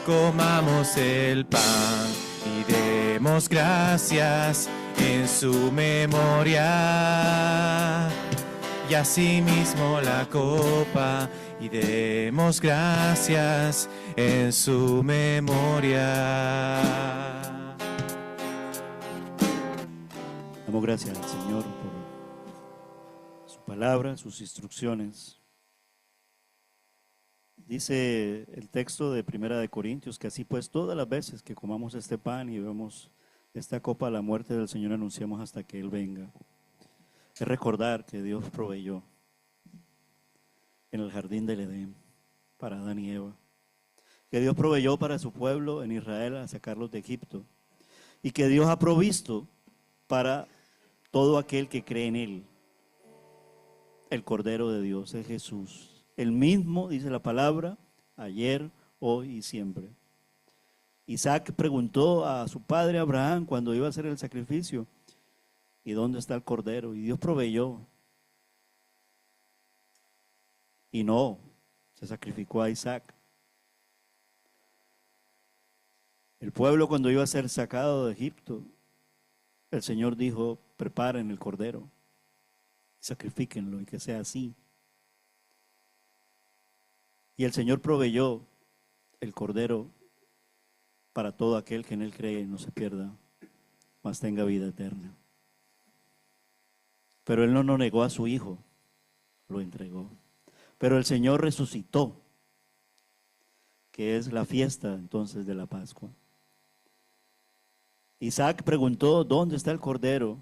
Comamos el pan y demos gracias en su memoria, y asimismo la copa y demos gracias en su memoria. Damos gracias al Señor por su palabra, sus instrucciones. Dice el texto de Primera de Corintios que así pues todas las veces que comamos este pan y bebamos esta copa, la muerte del Señor anunciamos hasta que Él venga. Es recordar que Dios proveyó en el jardín del Edén para Adán y Eva, que Dios proveyó para su pueblo en Israel a sacarlos de Egipto, y que Dios ha provisto para todo aquel que cree en Él. El Cordero de Dios es Jesús, el mismo, dice la palabra, ayer, hoy y siempre. Isaac preguntó a su padre Abraham cuando iba a hacer el sacrificio: ¿y dónde está el Cordero? Y Dios proveyó. Y no, se sacrificó a Isaac. El pueblo, cuando iba a ser sacado de Egipto, el Señor dijo: preparen el Cordero, sacrifíquenlo, y que sea así. Y el Señor proveyó el Cordero para todo aquel que en Él cree y no se pierda, mas tenga vida eterna. Pero Él no nos negó a su Hijo, lo entregó. Pero el Señor resucitó, que es la fiesta entonces de la Pascua. Isaac preguntó: ¿dónde está el Cordero?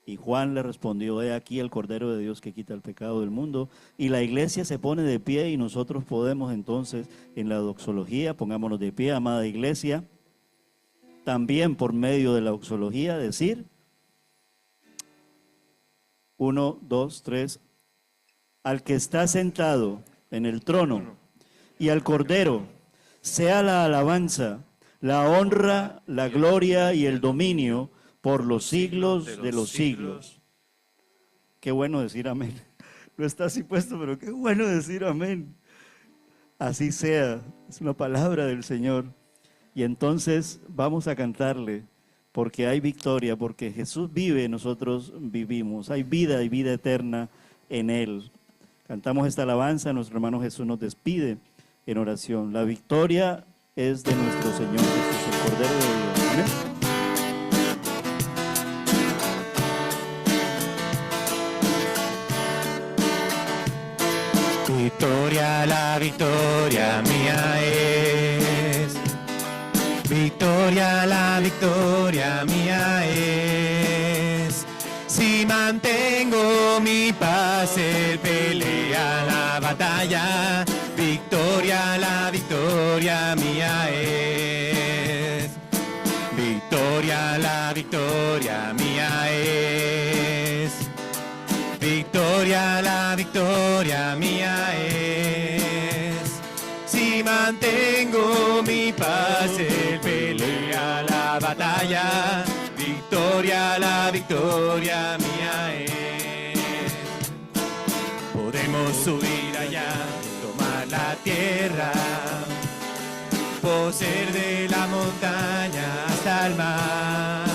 Y Juan le respondió: he aquí el Cordero de Dios que quita el pecado del mundo. Y la iglesia se pone de pie, y nosotros podemos entonces en la doxología, pongámonos de pie, amada iglesia, también por medio de la doxología decir: 1, 2, 3, al que está sentado en el trono y al Cordero sea la alabanza, la honra, la gloria y el dominio por los siglos de los siglos. Qué bueno decir amén. No está así puesto, pero qué bueno decir amén. Así sea, es una palabra del Señor. Y entonces vamos a cantarle, porque hay victoria, porque Jesús vive, nosotros vivimos. Hay vida y vida eterna en Él. Cantamos esta alabanza, nuestro hermano Jesús nos despide en oración. La victoria es de nuestro Señor Jesús, el Cordero de Dios. Amén. Victoria, la victoria mía es. la victoria mía es. Si mantengo mi paz, Él pelea la batalla. Victoria, la victoria mía es. Victoria, la victoria mía es. Victoria, la victoria mía es. Si mantengo mi paz, Él pelea la batalla. Victoria, la victoria mía es. Podemos subir allá, tomar la tierra, poseer de la montaña hasta el mar.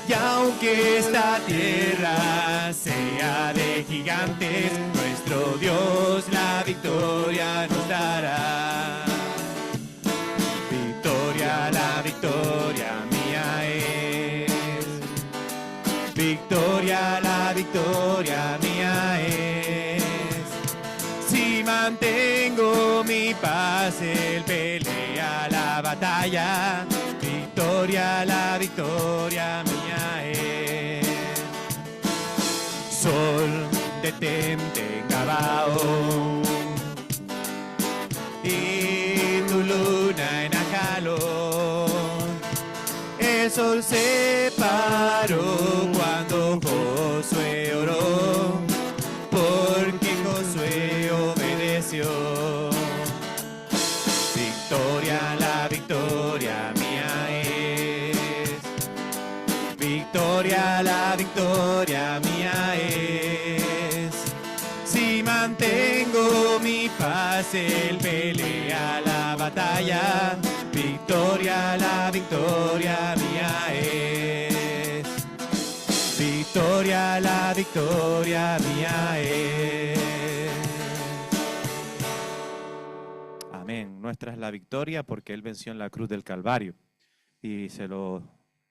Y aunque esta tierra sea de gigantes, nuestro Dios la victoria nos dará. Victoria, la victoria mía es. Victoria, la victoria mía es. Si mantengo mi paz, Él pelea la batalla. Victoria, la victoria mía es. Sol, detente en Gabaón, y tu luna en Ajalón. El sol se paró cuando Josué oró, porque Josué obedeció. Victoria, la victoria mía es. Victoria, la victoria mía es. Si mantengo mi paz, Él pelea la batalla. Victoria, la victoria mía es. Victoria, la victoria mía es. Amén. Nuestra es la victoria porque Él venció en la cruz del Calvario. Y se lo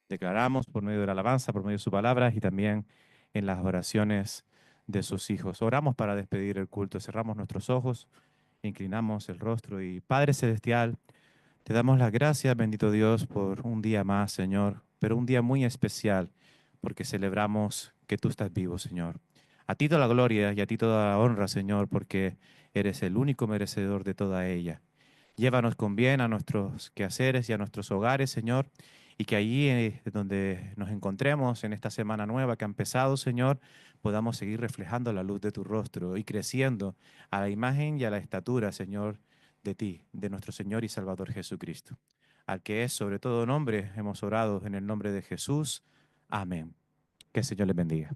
declaramos por medio de la alabanza, por medio de su palabra y también en las oraciones de sus hijos. Oramos para despedir el culto. Cerramos nuestros ojos, inclinamos el rostro y Padre Celestial, te damos las gracias, bendito Dios, por un día más, Señor, pero un día muy especial porque celebramos que tú estás vivo, Señor. A ti toda la gloria y a ti toda la honra, Señor, porque eres el único merecedor de toda ella. Llévanos con bien a nuestros quehaceres y a nuestros hogares, Señor, y que allí donde nos encontremos en esta semana nueva que ha empezado, Señor, podamos seguir reflejando la luz de tu rostro y creciendo a la imagen y a la estatura, Señor, de ti, de nuestro Señor y Salvador Jesucristo. Al que es sobre todo nombre, hemos orado en el nombre de Jesús. Amén. Que el Señor les bendiga.